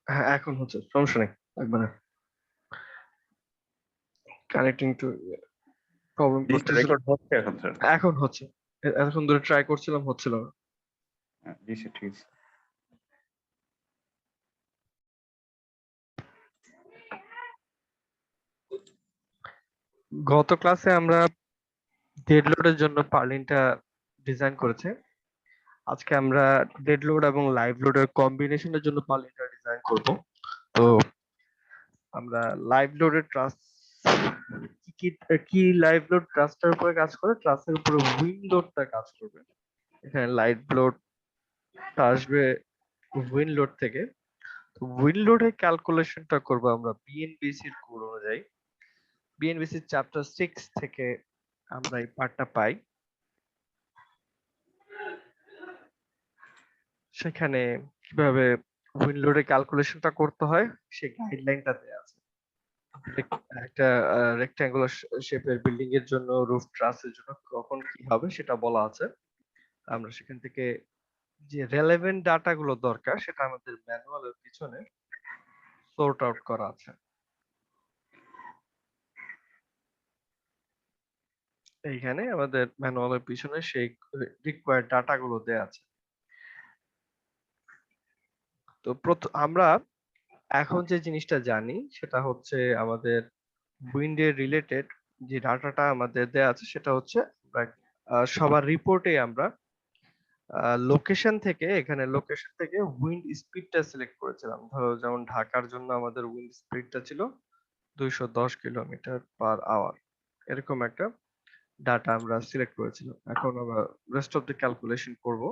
হ্যাঁ, এখন হচ্ছে, সমস্যা নেই, লাগবে না। কানেক্টিং টু প্রবলেম জিনিসটা করতেছিল। রেকর্ড হচ্ছে এখন স্যার? এখন হচ্ছে। এতক্ষণ ধরে ট্রাই করছিলাম, হচ্ছিল না। জি স্যার, ঠিক আছে। গত ক্লাসে আমরা ডেড লোডের জন্য পার্লিনটা ডিজাইন করেছি। আজকে আমরা ডেড লোড এবং লাইভ লোডের কম্বিনেশনের জন্য পার্লিনটা ডিজাইন করব। তো আমরা লাইভ লোডের ট্রাস কি কি লাইভ লোড ট্রাস্টার উপরে কাজ করে, ট্রাসের উপরে উইন্ড লোডটা কাজ করবে। এখানে লাইভ লোডটা আসবে উইন্ড লোড থেকে। তো উইন্ড লোডের ক্যালকুলেশনটা করব আমরা বিএনবিসি এর কোড অনুযায়ী। বিএনবিসি চ্যাপ্টার 6 থেকে আমরা এই পার্টটা পাই। সেখানে কিভাবে উইন্ড লোডের ক্যালকুলেশনটা করতে হয় সেই গাইডলাইনটা দেয়া আছে। একটা রেক্ট্যাঙ্গুলার শেপের বিল্ডিং এর জন্য রুফ ট্রাসের জন্য কখন কি হবে সেটা বলা আছে। আমরা সেখান থেকে যে রেলেভেন্ট ডাটা গুলো দরকার সেটা আমাদের ম্যানুয়ালের পিছনে সর্ট আউট করা আছে। এইখানে আমাদের ম্যানুয়ালের পিছনে সেই রিকোয়ার্ড ডাটা গুলো দেয়া আছে। তো আমরা এখন যে জিনিসটা জানি সেটা হচ্ছে আমাদের উইন্ডের রিলেটেড যে ডাটাটা আমাদের দেয়া আছে সেটা হচ্ছে সবার রিপোর্টে আমরা লোকেশন থেকে, এখানে লোকেশন থেকে উইন্ড স্পিডটা সিলেক্ট করেছিলাম। ধরো যেমন ঢাকার জন্য আমাদের উইন্ড স্পিডটা ছিল 210 কিলোমিটার পার আওয়ার, এরকম একটা ডাটা আমরা সিলেক্ট করেছিলাম। এখন আমরা রেস্ট অফ দ্য ক্যালকুলেশন করব।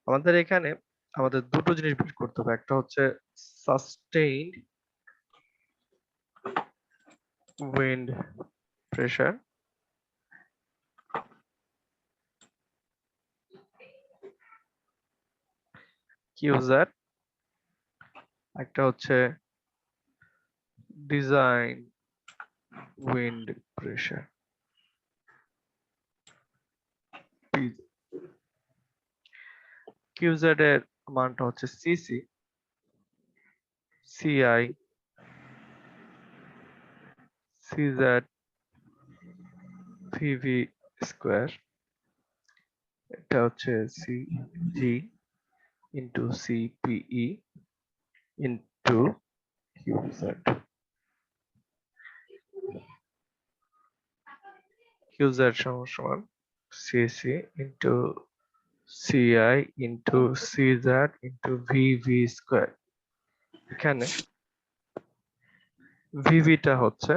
আমাদের এখানে আমাদের দুটো জিনিস বের করতে হবে, একটা হচ্ছে সাস্টেইনড উইন্ড প্রেসার, কিউজ্যাট, একটা হচ্ছে ডিজাইন উইন্ড প্রেসার, কিউজ্যাট এর মানটা হচ্ছে C C, C I, C Z, V V square, এটা হচ্ছে C G into C P E into Q Z. Q Z সমান C C into C I into C Z into V V square. এখানে ভিভিটা হচ্ছে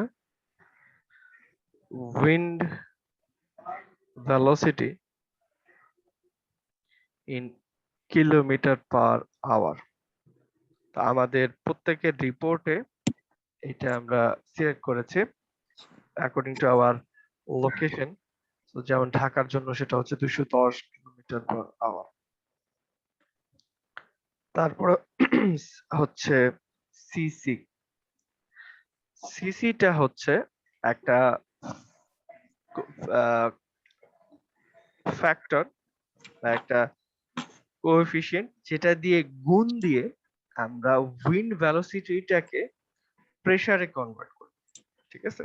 wind velocity in kilometre per hour. তা আমাদের প্রত্যেকের রিপোর্টে এটা আমরা সিলেক্ট করেছি অ্যাকর্ডিং টু আওয়ার লোকেশন। তো যেমন ঢাকার জন্য সেটা হচ্ছে 210 কিলোমিটার পার আওয়ার। তারপর হচ্ছে সিসি। সিসিটা হচ্ছে একটা ফ্যাক্টর বা একটা কোএফিসিয়েন্ট যেটা দিয়ে গুণ দিয়ে আমরা উইন্ড ভেলোসিটিটাকে প্রেসারে কনভার্ট করি। ঠিক আছে,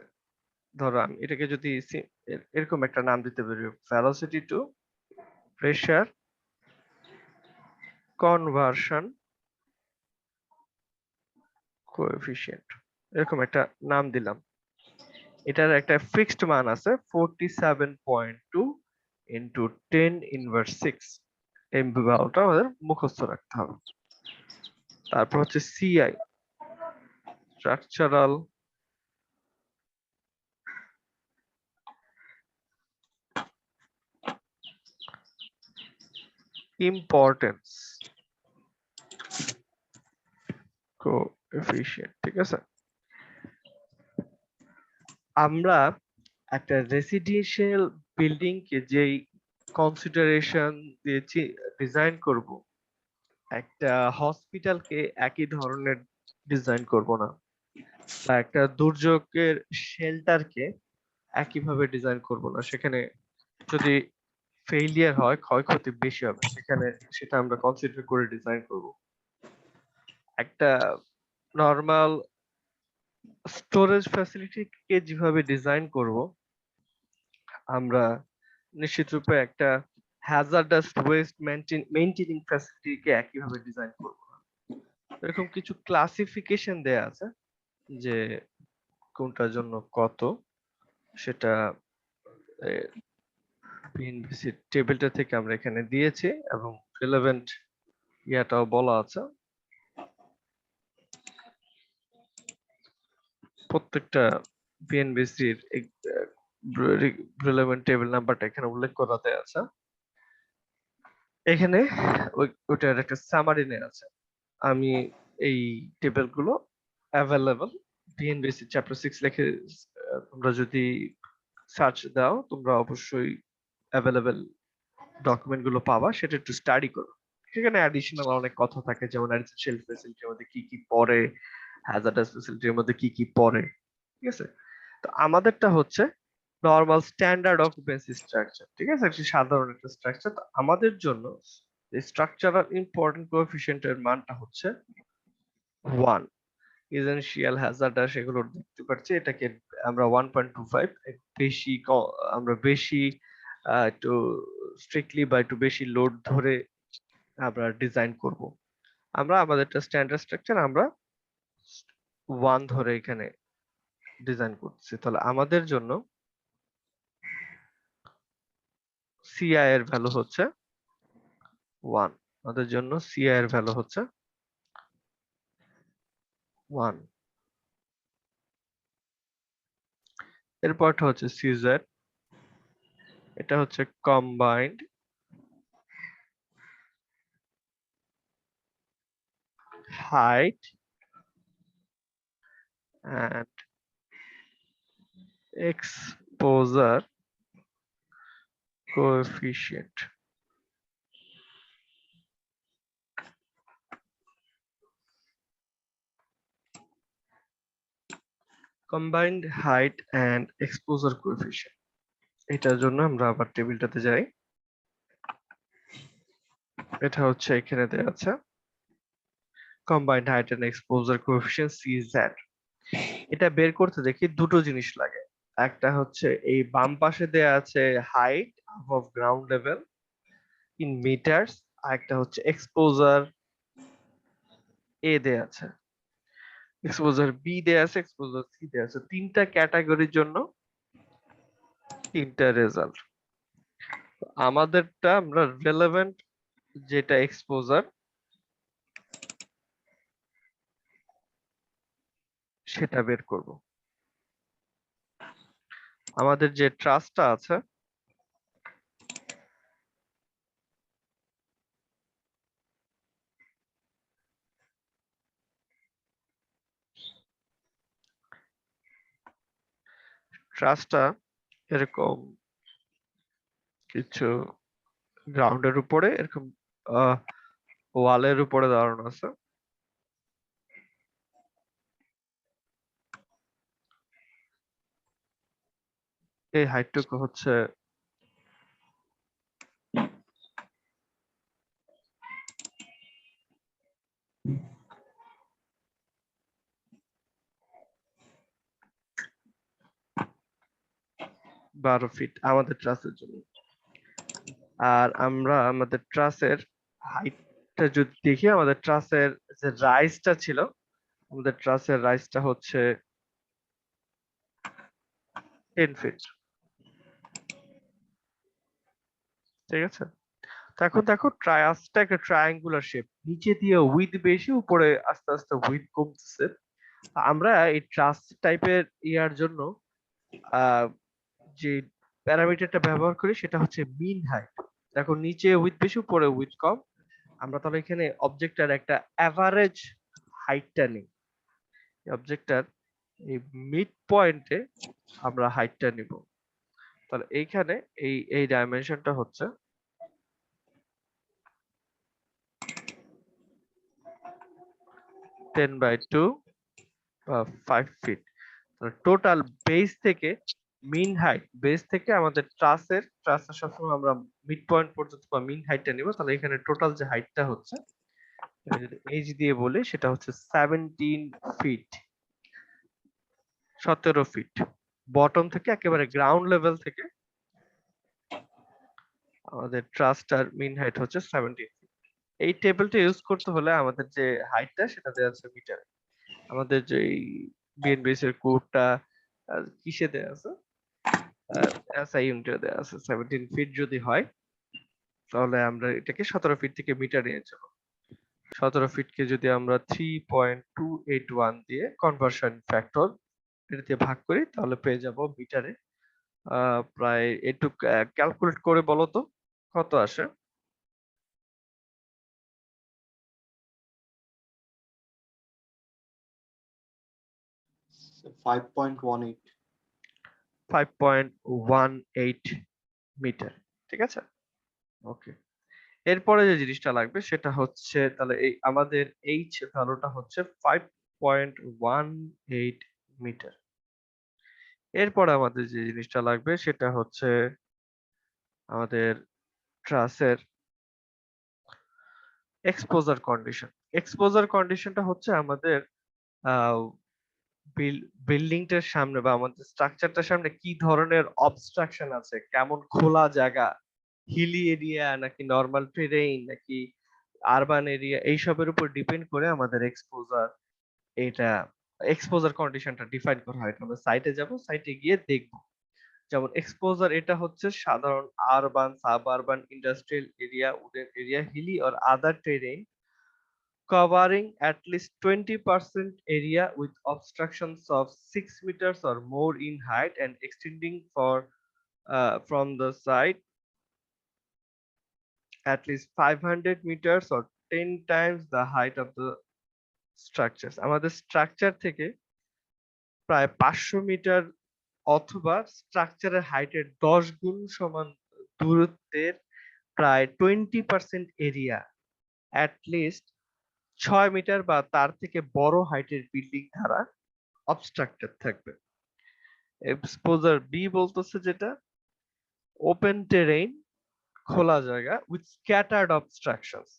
ধরো আমি এটাকে যদি এরকম একটা নাম দিতে পারি, velocity to pressure conversion coefficient, এরকম একটা নাম দিলাম। এটার একটা ফিক্সড মান আছে 47.2 ইন্টু 10⁻⁶। এই ভ্যালুটা আমাদের মুখস্থ রাখতে হবে। তারপর হচ্ছে সিআই, স্ট্রাকচারাল ইম্পর্টেন্স কোএফিসিয়েন্ট। ঠিক আছে, আমরা একটা রেসিডেন্সিয়াল বিল্ডিং কে যেই কনসিডারেশন দিয়ে ডিজাইন করব, একটা হসপিটালকে একই ধরনের ডিজাইন করব না, বা একটা দুর্যোগের শেল্টারকে একইভাবে ডিজাইন করব না। সেখানে যদি ফেইলিয়ার হয়, ক্ষয়ক্ষতি বেশি হবে, সেটা আমরা কনসিডার করে ডিজাইন করব। একটা নরমাল স্টোরেজ ফ্যাসিলিটিকে যেভাবে ডিজাইন করব, আমরা নিশ্চিত রূপে একটা হ্যাজার্ডাস ওয়েস্ট মেইনটেনিং ফ্যাসিলিটিকে একইভাবে ডিজাইন করব না। এরকম কিছু ক্লাসিফিকেশন দেয়া আছে যে কোনটার জন্য কত, সেটা বিএনবিসি টেবিলটা থেকে আমরা এখানে দিয়েছি এবং রিলেভেন্ট ইয়াটাও বলা আছে। প্রত্যেকটা বিএনবিসির রিলেভেন্ট টেবিল নাম্বারটা এখানে উল্লেখ করাতে আছে। এখানে ওইটার একটা সামারি নেওয়া আছে। আমি এই টেবিলগুলো অ্যাভেলেবল বিএনবিসি চ্যাপ্টার 6 লিখে তোমরা যদি সার্চ দাও, তোমরা অবশ্যই অ্যাভেলেবল ডকুমেন্ট গুলো পাবা, সেটা একটু স্টাডি করো। সেখানে অ্যাডিশনাল অনেক কথা থাকে, যেমন এসেনশিয়াল ফ্যাসিলিটির মধ্যে কি কি পড়ে, হ্যাজার্ডাস ফ্যাসিলিটির মধ্যে কি কি পড়ে, ঠিক আছে? তো আমাদেরটা হচ্ছে নরমাল স্ট্যান্ডার্ড অকুপেন্সি স্ট্রাকচার, ঠিক আছে? একটি সাধারণ একটা স্ট্রাকচার। তো আমাদের জন্য স্ট্রাকচারাল ইম্পর্টেন্ট কোএফিসিয়েন্ট এর মানটা হচ্ছে 1। এসেনশিয়াল হ্যাজার্ডাস এগুলো দেখতে পাচ্ছি, এটাকে আমরা 1.25 বেশি আমরা বেশি একটু স্ট্রিক্টলি বা একটু বেশি লোড ধরে আমরা ডিজাইন করব। আমরা আমাদেরটা স্ট্যান্ডার্ড স্ট্রাকচার আমরা 1 ধরে এখানে ডিজাইন করছি। তাহলে আমাদের জন্য সিআই এর ভ্যালু হচ্ছে 1। আমাদের জন্য সিআই এর ভ্যালু হচ্ছে 1। এরপরটা হচ্ছে সিজেড, এটা হচ্ছে combined height and exposure coefficient. Combined height and exposure coefficient, এটার জন্য আমরা আবার টেবিলটাতে যাই। এটা হচ্ছে এখানে দেয়া আছে combined height and exposure coefficient CZ। এটা বের করতে দেখি দুটো জিনিস লাগে। একটা হচ্ছে এই বাম পাশে দেয়া আছে height above ground level in meters, আর একটা হচ্ছে এক্সপোজার এ দেয়া আছে, এক্সপোজার বি দেয়া আছে, এক্সপোজার সি দেয়া আছে। তিনটা ক্যাটাগরির জন্য তিনটা রেজাল্ট। আমাদেরটা আমরা রেলেভেন্ট যেটা এক্সপোজার সেটা বের করব। আমাদের যে ট্রাসটা আছে, ট্রাসটা এরকম কিছু গ্রাউন্ডের উপরে এরকম ওয়ালের উপরে দাঁড়ানো আছে। এই হাইটটুকু হচ্ছে 12 ফিট আমাদের ট্রাসের জন্য। আর আমরা আমাদের ট্রাসের হাইটটা যদি দেখি, আমাদের ট্রাসের যে রাইজটা ছিল, আমাদের ট্রাসের রাইজটা হচ্ছে 10 ফিট, ঠিক আছে? তো এখন দেখো ট্রায়াসটা একটা ট্রায়াঙ্গুলার শেপ, নিচে দিয়ে উইথ বেশি, উপরে আস্তে আস্তে উইথ কমতেছে। আমরা এই ট্রাস টাইপের ইয়ার জন্য যে প্যারামিটারটা ব্যবহার করি সেটা হচ্ছে মিন হাইট। দেখো নিচে উইথ বেশি, উপরে উইথ কম। আমরা তাহলে এখানে অবজেক্টটার একটা অ্যাভারেজ হাইটটা নিই। অবজেক্টটার এই মিড পয়েন্টে আমরা হাইটটা নিব। তাহলে এইখানে এই ডাইমেনশনটা হচ্ছে 10/2 বা 5 ফিট। টোটাল বেস থেকে মিন হাইট বেস থেকে আমাদের ট্রাসের সবসময় আমরা মিড পয়েন্ট পর্যন্ত বা মিন হাইটটা নিব, তাহলে এখানে টোটাল যে হাইটটা হচ্ছে এটা যদি এইচ দিয়ে বলি সেটা হচ্ছে 17 ফিট, 17 ফিট। বটম থেকে একেবারে গ্রাউন্ড লেভেল থেকে আমাদের ট্রাস্টার মিন হাইট হচ্ছে 17 ফিট। এই টেবিলটা ইউজ করতে হলে আমাদের যে হাইটটা সেটা দেওয়া আছে মিটারে। আমাদের যে বিএনবিএস এর কোডটা কিসে দেওয়া আছে, এসআই ইউনিটে দেওয়া আছে 17 ফিট যদি হয় তাহলে আমরা এটাকে 17 ফিট থেকে মিটার নিয়ে যাব। 17 ফিটকে যদি আমরা 3.281 দিয়ে কনভার্সন ফ্যাক্টর এটা দিয়ে ভাগ করি তাহলে পেয়ে যাব মিটারে প্রায় একটু ক্যালকুলেট করে বলো তো কত আসে? 5.18. 5.18 মিটার, ঠিক আছে? ওকে, এরপরে যে জিনিসটা লাগবে সেটা হচ্ছে তাহলে এই আমাদের এইচ ভ্যালুটা হচ্ছে 5.18 মিটার। এরপরে আমাদের যে জিনিসটা লাগবে সেটা হচ্ছে আমাদের ট্রাসের এক্সপোজার কন্ডিশন। এক্সপোজার কন্ডিশনটা হচ্ছে আমাদের বিল্ডিংটার সামনে বা আমাদের স্ট্রাকচারটার সামনে কি ধরনের অবস্ট্রাকশন আছে, কেমন খোলা জায়গা, হিলি এরিয়া নাকি নরমাল টেরেইন নাকি আরবান এরিয়া, এইসবের উপর ডিপেন্ড করে আমাদের এটা এক্সপোজার কন্ডিশনটা ডিফাইন করা হয়। আমরা সাইটে যাব, সাইটে গিয়ে দেখব। যেমন এক্সপোজার এটা হচ্ছে সাধারণ urban, suburban, industrial area, wooden area, hilly or other terrain covering at least 20% area with obstructions of 6 meters or more in height and extending from the side at least 500 meters or 10 times the height of the structures. আমাদের structure থেকে প্রায় 500 metre অথবা স্ট্রাকচারের হাইটের 10 গুণ সমান দূরত্বের প্রায় 20% এরিয়া at least 6 মিটার বা তার থেকে বড় হাইটের বিল্ডিং দ্বারা অবস্ট্রাক্টেড থাকবে। এক্সপোজার বি বলতেছে যেটা ওপেন টেরেইন, খোলা জায়গা উইথ স্ক্যাটার্ড অবস্ট্রাকশনস।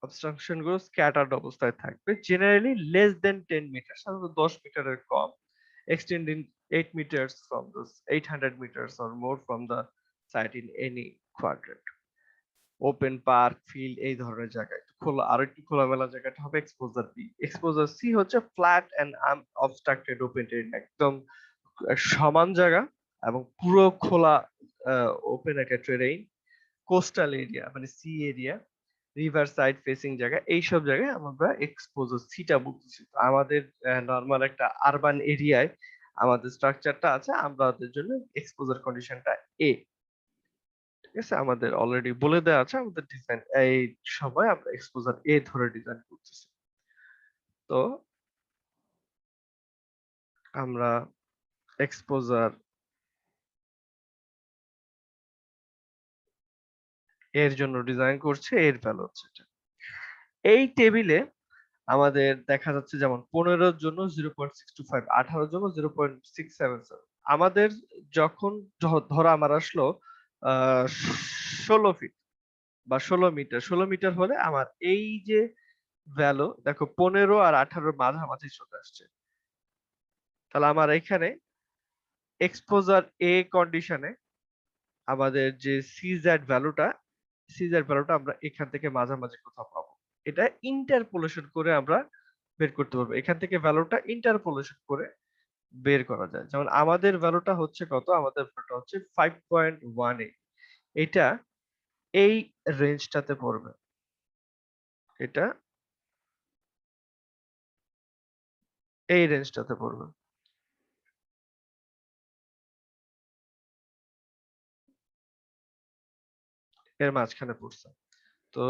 অবস্ট্রাকশন গুলো স্ক্যাটার্ড অবস্থায় থাকবে, জেনারেলি লেস দেন 10 মিটার, সাধারণত 10 মিটারের কম, extending 8 meters from the 800 meters or more from the site in any quadrant. Open park, field এই ধরনের জায়গায় খোলা, আরো একটু খোলামেলা জায়গাটা হবে এক্সপোজার বি। এক্সপোজার সি হচ্ছে flat and unobstructed open terrain, একদম সমান জায়গা এবং পুরো খোলা ওপেন একটা টেরেইন, কোস্টাল এরিয়া মানে sea area, river side facing জায়গা, এইসব জায়গায় আমরা এক্সপোজার সিটা বলতেছি। আমাদের নরমাল একটা আরবান এরিয়ায় আমাদের স্ট্রাকচারটা আছে, আমাদের জন্য এক্সপোজার কন্ডিশনটা এ। ঠিক আছে, আমাদের অলরেডি বলে দেওয়া আছে আমাদের ডিজাইন এই সময় আমরা এক্সপোজার এ ধরে ডিজাইন করতেছি। তো আমরা এক্সপোজার এর জন্য ডিজাইন করছি, এর ভ্যালু হচ্ছে এটা। এই টেবিলে আমাদের দেখা যাচ্ছে যেমন 15 এর জন্য 0.625, 18 এর জন্য 0.677। আমাদের যখন ধরো আমার আসলো 16 ফিট বা 16 মিটার, 16 মিটার হলে আমার এই যে ভ্যালু দেখো 15 আর 18 মাঝামাঝি চলে আসছে। তাহলে আমার এখানে এক্সপোজার এ কন্ডিশনে আমাদের যে সিজেড ভ্যালুটা আমরা এখান থেকে মাঝামাঝি কোথাও পাবো। এটা ইন্টারপোলেশন করে আমরা বের করতে পারবো। এখান থেকে ভ্যালুটা ইন্টারপোলেশন করে বের করা যায়। যেমন আমাদের ভ্যালুটা হচ্ছে কত? আমাদের ভ্যালুটা হচ্ছে 5.18। এটা এই রেঞ্জটাতে পড়বে। এটা এই রেঞ্জটাতে পড়বে। এর মাঝখানে পড়ছে। তো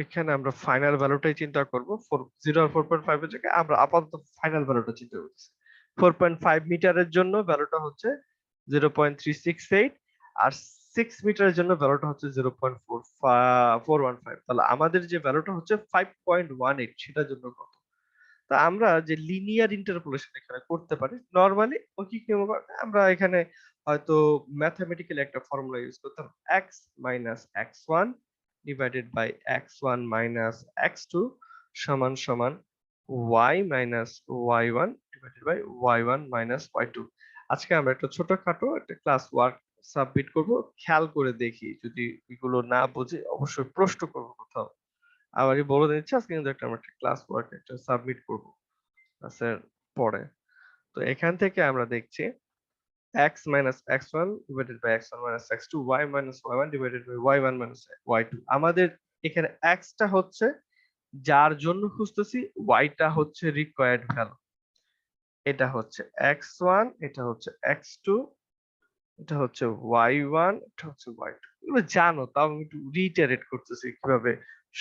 এখানে আমরা ফাইনাল ভ্যালুটাই চিন্তা করব। 0 আর 4.5 এর জায়গায় আমরা আপাতত ফাইনাল ভ্যালুটা চিন্তা করতেছি। 4.5 মিটারের জন্য ভ্যালুটা হচ্ছে 0.368 আর 6 মিটারের জন্য ভ্যালুটা হচ্ছে 0.415। তাহলে আমাদের যে ভ্যালুটা হচ্ছে 5.18 সেটার জন্য কত? তো আমরা যে লিনিয়ার ইন্টারপোলেশন এখানে করতে পারি নরমালি ওই কি আমরা এখানে হয়তো ম্যাথমেটিক্যালি একটা ফর্মুলা ইউজ করতাম x minus x1 divided by x1 minus x2 সমান সমান y minus y1 divided by y1 minus y2। আজকে আমরা একটা ছোটখাটো একটা ক্লাস ওয়ার্ক সাবমিট করব, খেয়াল করে দেখি যদি এগুলো না বুঝে অবশ্যই প্রশ্ন করবো কোথাও। আবারই বলে দিচ্ছি আজকে কিন্তু আমরা একটা ক্লাস ওয়ার্ক একটা সাবমিট করব ক্লাসের পরে। তো এখান থেকে আমরা দেখছি x minus x1 divided by x1 minus x2 y minus y1 divided by y1 minus y2। আমাদের এখানে x টা হচ্ছে যার জন্য খুঁজতেছি, y টা হচ্ছে রিকোয়ার্ড ভ্যালু। এটা হচ্ছে x1, এটা হচ্ছে x2, এটা হচ্ছে y1, এটা হচ্ছে y2। এগুলো জানো, তাও আমি একটু রিইটারেট করতেছি কিভাবে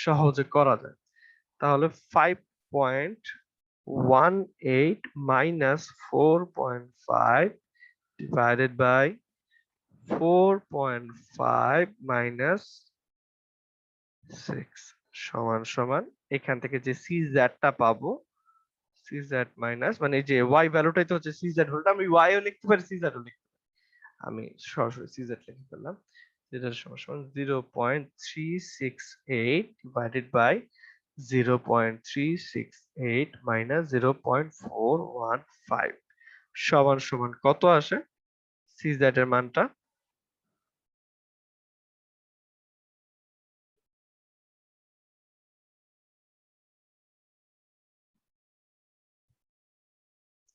সহজে করা যায়। তাহলে 5.18 minus 4.5 divided by 4.5 minus 6 সমান সমান এখান থেকে যে CZ টা পাবো, CZ মাইনাস মানে এই যে y ভ্যালুটাই তো হচ্ছে CZ হলটা, আমি y ও লিখতে পারি CZ ও লিখতে পারি। আমি সরাসরি CZ লিখে ফেললাম। যেটা সমান সমান 0.368 divided by 0.368 minus 0.415 সমান সমান কত আসে CZ এর মানটা?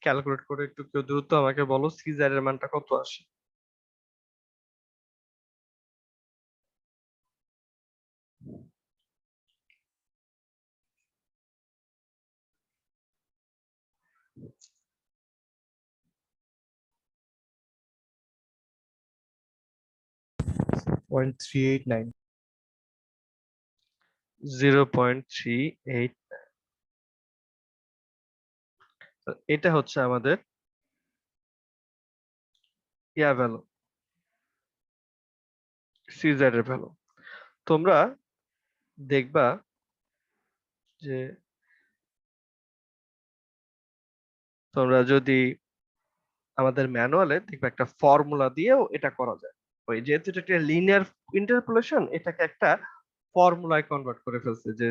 ক্যালকুলেট করে একটু কেউ দ্রুত আমাকে বলো সিজার এর মানটা কত আসে? Point three eight nine 0.389। এটা হচ্ছে আমাদের ইয়া ভ্যালু, সিজার এর ভ্যালু। তোমরা দেখবা যে তোমরা যদি আমাদের ম্যানুয়ালে দেখবে একটা ফর্মুলা দিয়েও এটা করা যায়। ওই যেহেতু এটা একটা লিনিয়ার ইন্টারপোলেশন, এটাকে একটা ফর্মুলায় কনভার্ট করে ফেলছে যে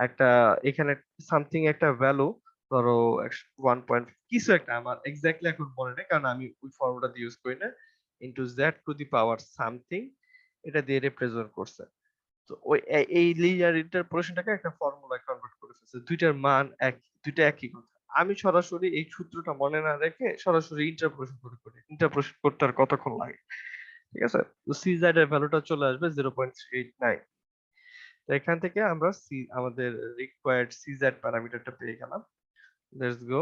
একটা এখানে সামথিং একটা ভ্যালু, ধরো 1 পয়েন্ট কিছু একটা, আমার এক্স্যাক্টলি এখন মনে নেই কারণ আমি ওই ফর্মুলা দিয়ে ইউজ করি না, into z to the power something এটা দিয়ে রিপ্রেজেন্ট করছে। তো ওই এই লিনিয়ার ইন্টারপোলেশনটাকে একটা ফর্মুলায় কনভার্ট করে ফেলছে, দুইটার মান এক, দুইটা একই কথা। আমি সরাসরি এই সূত্রটা মনে না রেখে সরাসরি ইন্টারপোলেশন করে করি, ইন্টারপোলেশন করতে আর কতক্ষণ লাগে, ঠিক আছে? তো CZ এর ভ্যালুটা চলে আসবে 0.389। তো এখান থেকে আমরা আমাদের রিকোয়ার্ড CZ প্যারামিটারটা পেয়ে গেলাম। Let's go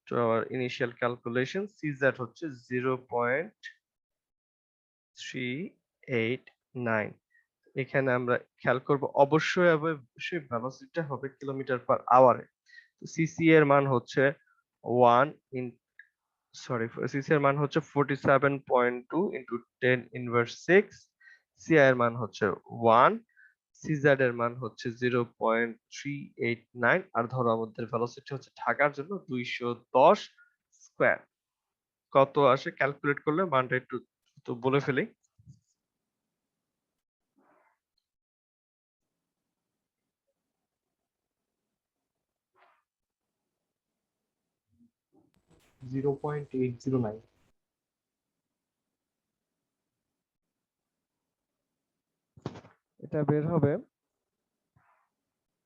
to our initial calculation. CZ হচ্ছে 0.389। এখানে আমরা খেয়াল করব অবশ্যই ভেলোসিটিটা হবে কিলোমিটার পার আওয়ারে। সিসি এর মান হচ্ছে 1 ইন সরি সিসি এর মান হচ্ছে 47.2 ইনটু 10 ইনভার্স 6। সিআই এর মান হচ্ছে 1। সিজেড এর মান হচ্ছে 0.389। আর ধরো আমাদের ভেলোসিটি হচ্ছে ঢাকার জন্য 210 স্কয়ার। কত আসে ক্যালকুলেট করলে মানটা একটু তো বলে ফেলি। 0.809। এটা বের হবে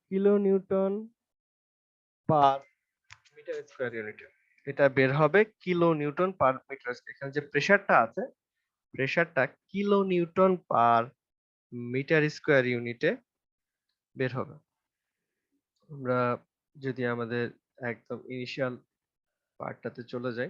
kilo newton per metre square ইউনিটে। এটা বের হবে কিলো নিউটন পার মিটার। এখানে যে প্রেসারটা আছে, প্রেসারটা kilo newton per metre square ইউনিটে বের হবে। আমরা যদি আমাদের একদম ইনিশিয়াল পার্টটাতে চলে যাই,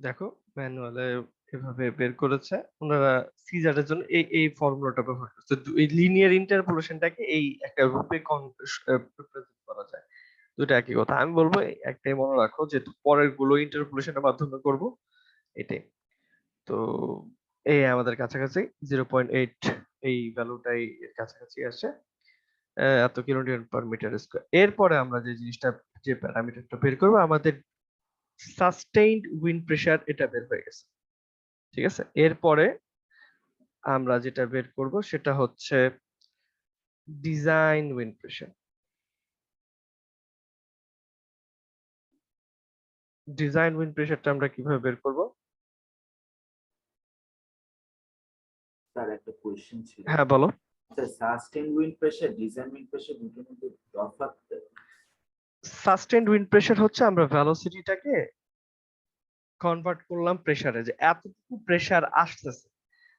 দেখো ম্যানুয়ালে এভাবে বের করেছে ওনারা। সিজার এর জন্য এই ফর্মুলাটা ব্যবহার করছে। এই লিনিয়ার ইন্টারপোলেশনটাকে এই একটা রূপে রিপ্রেজেন্ট করা যায়। দুটো একই কথা। আমি বলবো একটাই মনে রাখো, যেহেতু পরের গুলো ইন্টারপোলেশনের মাধ্যমে করব, এটাই। তো এই আমাদের কাছাকাছি 0.8 এই ভ্যালুটাই এর কাছাকাছি আসে, এত কিলোনিউটন পার মিটার স্কয়ার। এরপরে আমরা যে জিনিসটা, যে প্যারামিটারটা বের করবো, আমাদের সাস্টেইনড উইন্ড প্রেসার, এটা বের হয়ে গেছে। ঠিক আছে, এরপরে আমরা যেটা বের করব সেটা হচ্ছে design wind pressure. Design wind প্রেসারটা আমরা কিভাবে বের করব? স্যার একটা কোয়েশ্চেন ছিল। হ্যাঁ বলো। Sir sustain wind pressure, design wind pressure দুটোর মধ্যে তফাৎ? সাস্টেইনড উইন্ড প্রেসার হচ্ছে আমরা ভেলোসিটিটাকে কনভার্ট করলাম প্রেসারে, যে এতটুকু প্রেসার আসতেছে।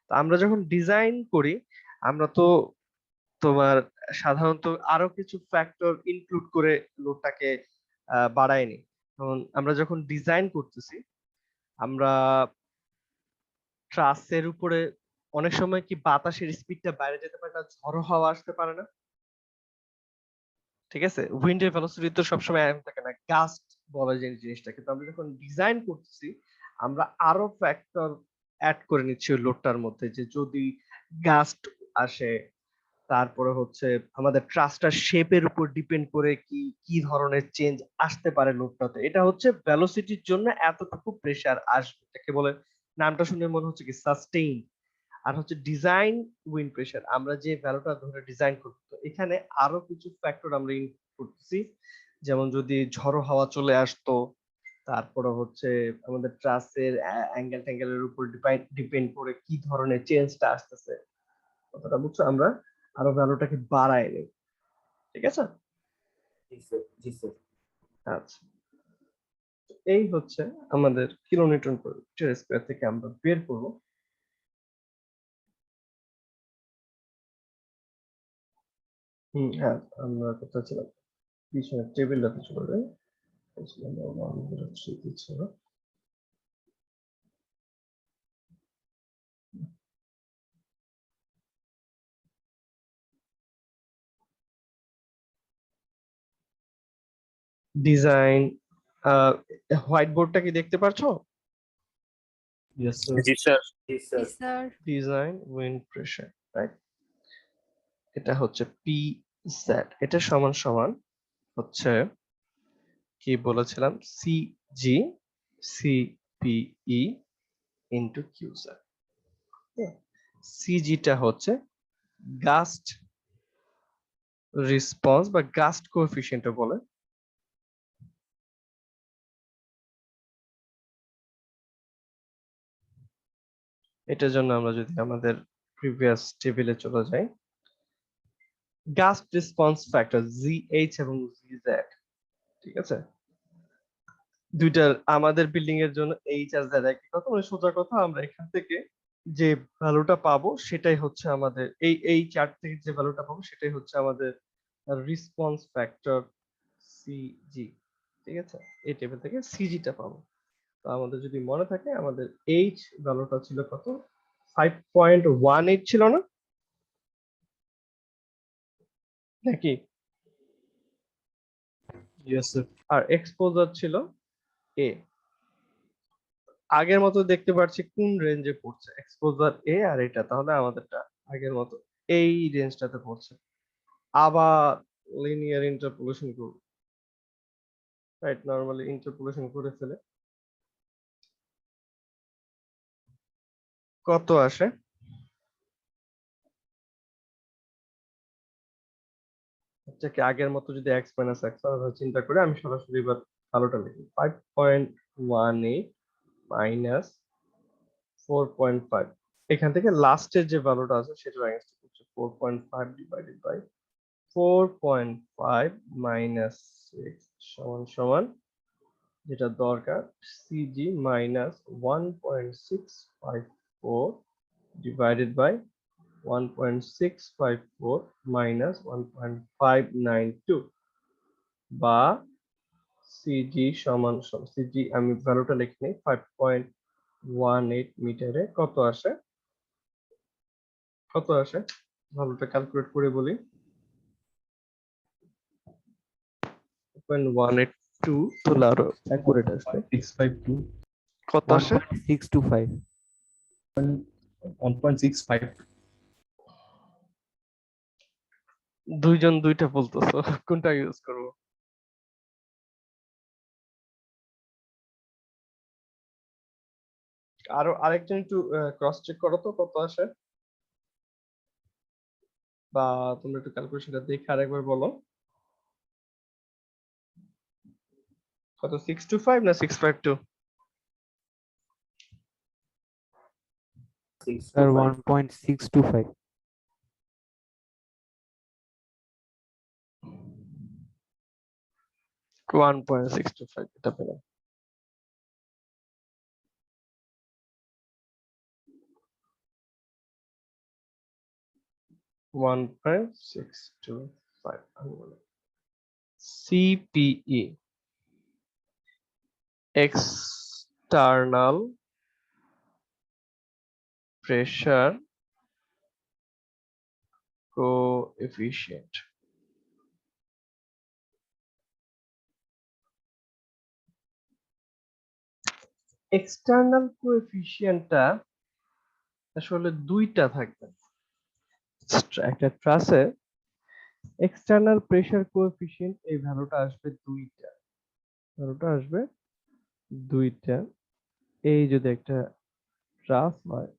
তো আমরা যখন ডিজাইন করি, আমরা তো তোমার সাধারণত আরো কিছু ফ্যাক্টর ইনক্লুড করে লোডটাকে বাড়াই নি। আমরা যখন ডিজাইন করতেছি, আমরা ট্রাসের উপরে অনেক সময় কি বাতাসের স্পিডটা বাইরে যেতে পারে না, ঝড়ো হাওয়া আসতে পারে না। ঠিক আছে, উইন্ডের ভেলোসিটি তো সবসময় এক থাকে না, গাস্ট বলে যে জিনিসটা। কিন্তু আমরা যখন ডিজাইন করতেছি, আমরা আরো ফ্যাক্টর অ্যাড করে নিচ্ছি ওই লোডটার মধ্যে, যে যদি গাস্ট আসে, তারপরে হচ্ছে আমাদের ট্রাসটার শেপের উপর ডিপেন্ড করে কি কি ধরনের চেঞ্জ আসতে পারে লোডটাতে। এটা হচ্ছে ভেলোসিটির জন্য এতটুকু প্রেসার আসবে, এটাকে বলে, নামটা শুনে মনে হচ্ছে কি সাস্টেইন। আর হচ্ছে ডিজাইন উইন্ড প্রেসার, আমরা যে ভ্যালুটা ধরে ডিজাইন করতে, তো এখানে আরো কিছু ফ্যাক্টর আমরা ইনক্লুড করতেছি। যেমন যদি ঝড়ো হাওয়া চলে আসতো, তারপরে হচ্ছে আমাদের ট্রাসের অ্যাঙ্গেল ট্যাঙ্গেলের উপর ডিপেন্ড করে কি ধরনের চেঞ্জটা আসতেছে, কথাটা বুঝছো? আমরা আরো ভ্যালুটাকে বাড়ায় নেই। ঠিক আছে, জি স্যার, জি স্যার। আচ্ছা। এই হচ্ছে আমাদের কিলোনিউটন পার মিটার স্কয়ার থেকে আমরা বের করব। হ্যাঁ, আমরা কোথায় ছিলাম? পিছনে টেবিলটাতে চলে যাই। ছিল ডিজাইন। হোয়াইট বোর্ডটা কি দেখতে পাচ্ছো? Yes, sir. জি স্যার। জি sir. Yes, sir. Design wind pressure, right? এটা হচ্ছে পি জেড, এটা সমান সমান হচ্ছে কি বলেছিলাম, C G C P E into Q Z. সিজিটা হচ্ছে গাস্ট রেসপন্স বা গাস্ট কোএফিসিয়েন্ট বলে। এটার জন্য আমরা যদি আমাদের প্রিভিয়াস টেবিলে চলে যাই, গাস্ট রেসপন্স ফ্যাক্টর জিএইচ এবং জিজেড, ঠিক আছে, দুইটার আমাদের বিল্ডিং এর জন্য এইচ আর জেড একই কথা, মানে সোজা কথা, আমরা এখান থেকে যে ভ্যালুটা পাবো সেটাই হচ্ছে আমাদের, এই চার্ট থেকে যে ভ্যালুটা পাবো সেটাই হচ্ছে আমাদের রেসপন্স ফ্যাক্টর সিজি। ঠিক আছে, এই টেবিল থেকে সিজিটা পাবো। তো আমাদের যদি মনে থাকে, আমাদের এইচ ভ্যালুটা ছিল কত? 5.18 ছিল না নাকি? Yes, sir. আর এক্সপোজার ছিল এ। আগের মতো দেখতে পাচ্ছি কোন রেঞ্জে পড়ছে, এক্সপোজার এ আর এটা, তাহলে আমাদেরটা আগের মতো এই রেঞ্জটাতে পড়ছে। আবার লিনিয়ার ইন্টারপোলেশন করব, রাইট? নরমালি ইন্টারপোলেশন করে ফেলে কত আসে? এটাকে আগের মতো যদি x মাইনাস x চিন্তা করে, আমি সরাসরি এবার ভালোটা লিখি। 5.18 মাইনাস 4.5, এখান থেকে লাস্টের যে ভ্যালুটা আছে সেটা অ্যাগেন্স্ট করছে 4.5 ডিভাইডেড বাই 4.5 মাইনাস 6 সমান সমান, যেটা দরকার, CG minus 1.654 divided by 1.654 minus 1.592, বা সিজি সমান সমান, সিজি আমি ভ্যালুটা লিখে নিই, 5.18 মিটারে কত আসে? কত আসে ভ্যালুটা ক্যালকুলেট করে বলি। 1.182 তাহলে আরো অ্যাকুরেট আসবে। 652. কত আসে? 1.625. 1.65. দুইজন দুইটা বলতেছো, কোনটা ইউজ করব? আরো আরেকজন একটু ক্রস চেক করো তো কত আসে, বা তোমরা একটু ক্যালকুলেশনটা দেখে আরেকবার বলো কত, 625 না 652? Sir, 1.625. 1.625 এটা পেলাম। CPE, external pressure coefficient. External কোএফিসিয়েন্টটা আসলে দুইটা থাকবে। একটা ট্রাসে এক্সটার্নাল প্রেসার কোএফিসিয়েন্ট এই ভ্যালুটা আসবে দুইটা। এই যদি একটা ট্রাস হয়,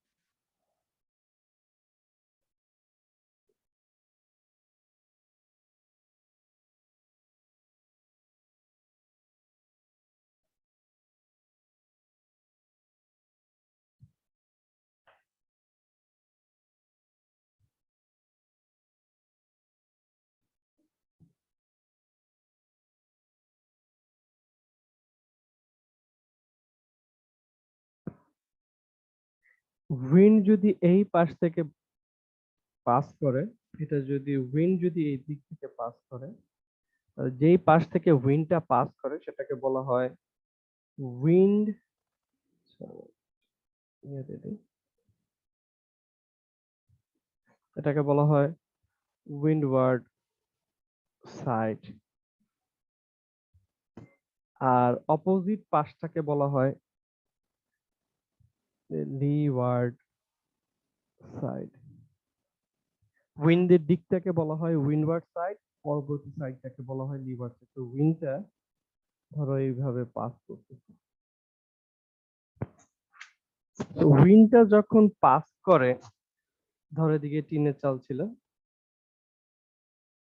উইন্ড যদি এই পাশ থেকে পাস করে, এটা যদি উইন্ড যদি এই দিক থেকে পাস করে, তাহলে যেই পাশ থেকে উইন্ডটা পাস করে সেটাকে বলা হয় উইন্ড, এটাকে বলা হয় উইন্ডওয়ার্ড সাইড, আর অপোজিট পাশটাকে বলা হয় লিওয়ার্ড সাইড। উইন্ডের দিকটাকে বলা হয় উইন্ডওয়ার্ড সাইড, পরবর্তী সাইডটাকে বলা হয় লিওয়ার্ড সাইড। তো উইন্ডটা ধরো এইভাবে পাস করতেছে, তো উইন্ডটা যখন পাস করে, ধরো এদিকে টিনের চাল ছিল,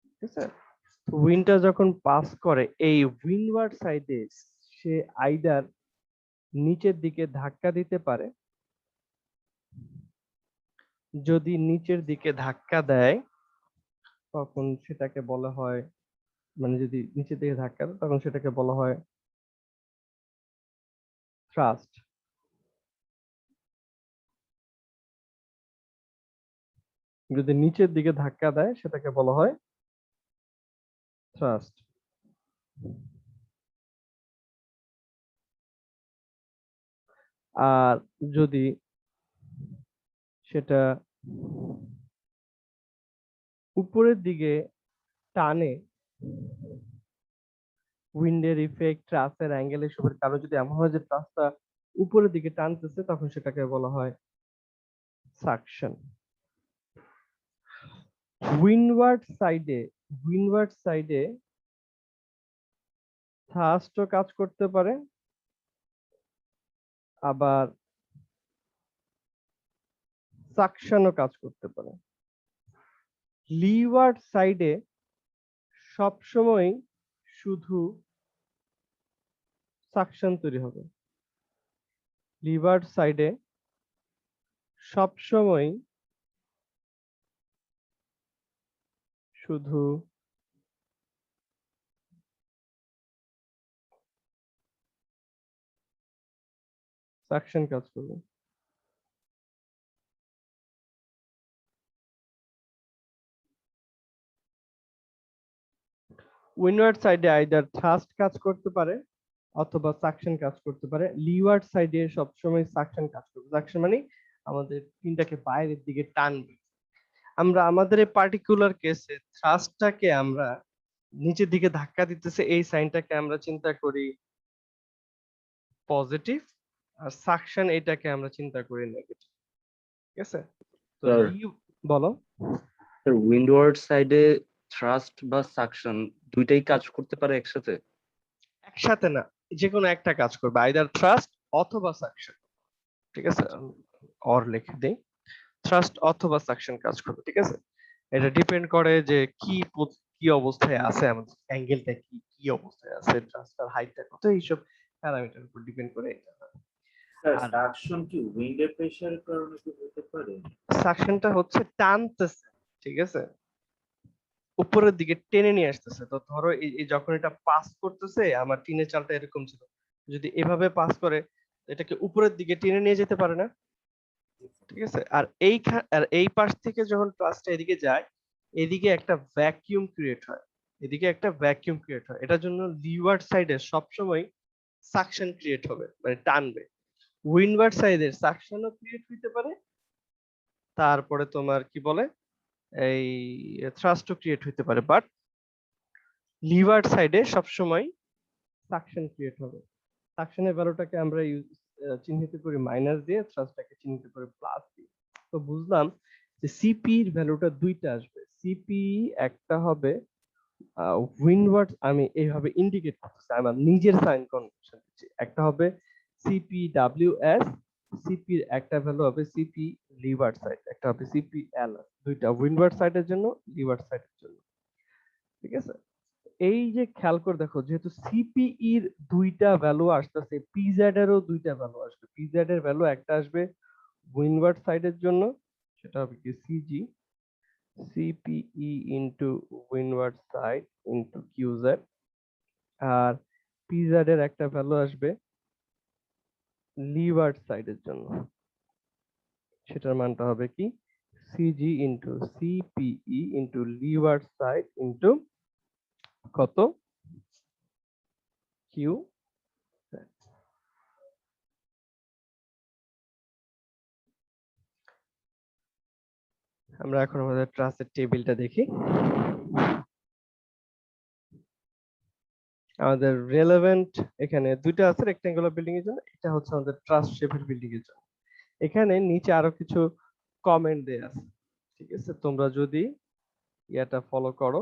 ঠিক আছে, উইন্ডটা যখন পাস করে এই উইন্ডওয়ার্ড সাইডে সে আইদার নিচের দিকে ধাক্কা দিতে পারে, যদি নিচের দিকে ধাক্কা দেয় তখন সেটাকে বলা হয়, মানে যদি নিচের দিকে ধাক্কা দেয় তখন সেটাকে বলা হয় থ্রাস্ট। যদি নিচের দিকে ধাক্কা দেয় সেটাকে বলা হয় থ্রাস্ট। আর যদি সেটা উপরের দিকে টানে, উইন্ডের ইফেক্ট, ট্রাসের অ্যাঙ্গেল, এসবের কারণে যদি এমন হয় যে ট্রাসটা উপরের দিকে টানতেছে তখন সেটাকে বলা হয় সাকশন। উইন্ডওয়ার্ড সাইডে থ্রাস্টও কাজ করতে পারে, আবার সাকশনও কাজ করতে পারে। লিওয়ার্ড সাইডে সবসময় শুধু সাকশন তৈরি হবে। লিওয়ার্ড সাইডে সবসময় শুধু সাকশন কাজ করবে। উইন্ডওয়ার্ড সাইডে আইদার থ্রাস্ট কাজ করতে পারে অথবা সাকশন কাজ করতে পারে। লিওয়ার্ড সাইডে সবসময় সাকশন কাজ করবে। সাকশন মানে আমাদের পিনটাকে বাইরের দিকে টানবে। আমরা আমাদের এই পার্টিকুলার কেসে থ্রাস্টটাকে আমরা নিচের দিকে ধাক্কা দিতেছে এই সাইনটাকে আমরা চিন্তা করি পজিটিভ, আর সাকশন এটাকে আমরা চিন্তা করি নেগেটিভ। ঠিক আছে? তো স্যার বলো। স্যার উইন্ডওয়ার্ড সাইডে থ্রাস্ট বা সাকশন দুইটাই কাজ করতে পারে একসাথে? একসাথে না, যে কোনো একটা কাজ করবে, আইদার থ্রাস্ট অথবা সাকশন। ঠিক আছে, অর লিখে দেই, থ্রাস্ট অথবা সাকশন কাজ করবে। ঠিক আছে, এটা ডিপেন্ড করে যে কি অবস্থায় আছে, আমাদের অ্যাঙ্গেলটা কি অবস্থায় আছে, থ্রাস্টার হাইটটা কত, এইসব প্যারামিটার উপর ডিপেন্ড করে এটা হয়। স্যার আর সাকশন কি উইন্ডের প্রেসারের কারণে কি হতে পারে? সাকশনটা হচ্ছে টানতেছে, ঠিক আছে, উপরের দিকে টেনে নিয়ে আসতেছে। তো ধরো এই যখন এটা পাস করতেছে, আমার টিনের চালটা এরকম ছিল, যদি এভাবে পাস করে এটাকে উপরের দিকে টেনে নিয়ে যেতে পারে না? ঠিক আছে, আর এই পাশ থেকে যখন ট্রাসটা এদিকে যায়, এদিকে একটা ভ্যাকুয়াম ক্রিয়েট হয়, এদিকে একটা ভ্যাকুয়াম ক্রিয়েট হয়। এটার জন্য লিওয়ার্ড সাইডে সবসময় সাকশন ক্রিয়েট হবে, মানে টানবে। উইন্ডওয়ার্ড সাইডের সাকশনও ক্রিয়েট হইতে পারে, তারপরে তোমার কি বলে এই থ্রাস্টও ক্রিয়েট হইতে পারে, বাট লিভার সাইডে সবসময় সাকশন ক্রিয়েট হবে। সাকশনের ভ্যালুটাকে আমরা চিহ্নিত করি মাইনাস দিয়ে, থ্রাস্টটাকে চিহ্নিত করি প্লাস দিয়ে। তো বুঝলাম যে সিপি এর ভ্যালুটা দুইটা আসবে। সিপি একটা হবে উইন্ডওয়ার্ড, আমি এইভাবে ইন্ডিকেট করতেছি, আমার নিজের সাইন কনভেনশন দিচ্ছি। একটা হবে সিপি ডাব্লিউএস, সিপি এর একটা ভ্যালু হবে সিপি লিভার সাইড, একটা হবে সিপি এল, দুইটা উইন্ডওয়ার্ড সাইডের জন্য, লিভার সাইডের জন্য। ঠিক আছে, এই যে খেয়াল করে দেখো, যেহেতু সিপিই এর দুইটা ভ্যালু আসতেছে, পিজেড এরও দুইটা ভ্যালু আসবে। পিজেড এর ভ্যালু একটা আসবে উইন্ডওয়ার্ড সাইডের জন্য, সেটা হবে কি C G, C P E into windward side into Q Z. আর পিজেড এর একটা ভ্যালু আসবে লিভার্ড সাইডের জন্য, সেটার মানটা হবে কি CG into CPE into levered side into কত কিউ। আমরা এখন আমাদের ট্রাসের টেবিলটা দেখি। আমাদের রেলেভেন্ট এখানে দুইটা আছে রেক্টেঙ্গুলার বিল্ডিং এর জন্য, এটা হচ্ছে আমাদের ট্রাস শেপের বিল্ডিং এর জন্য। এখানে নিচে আরো কিছু কমেন্ট দেয়া আছে। ঠিক আছে, তোমরা যদি ইয়াটা ফলো করো,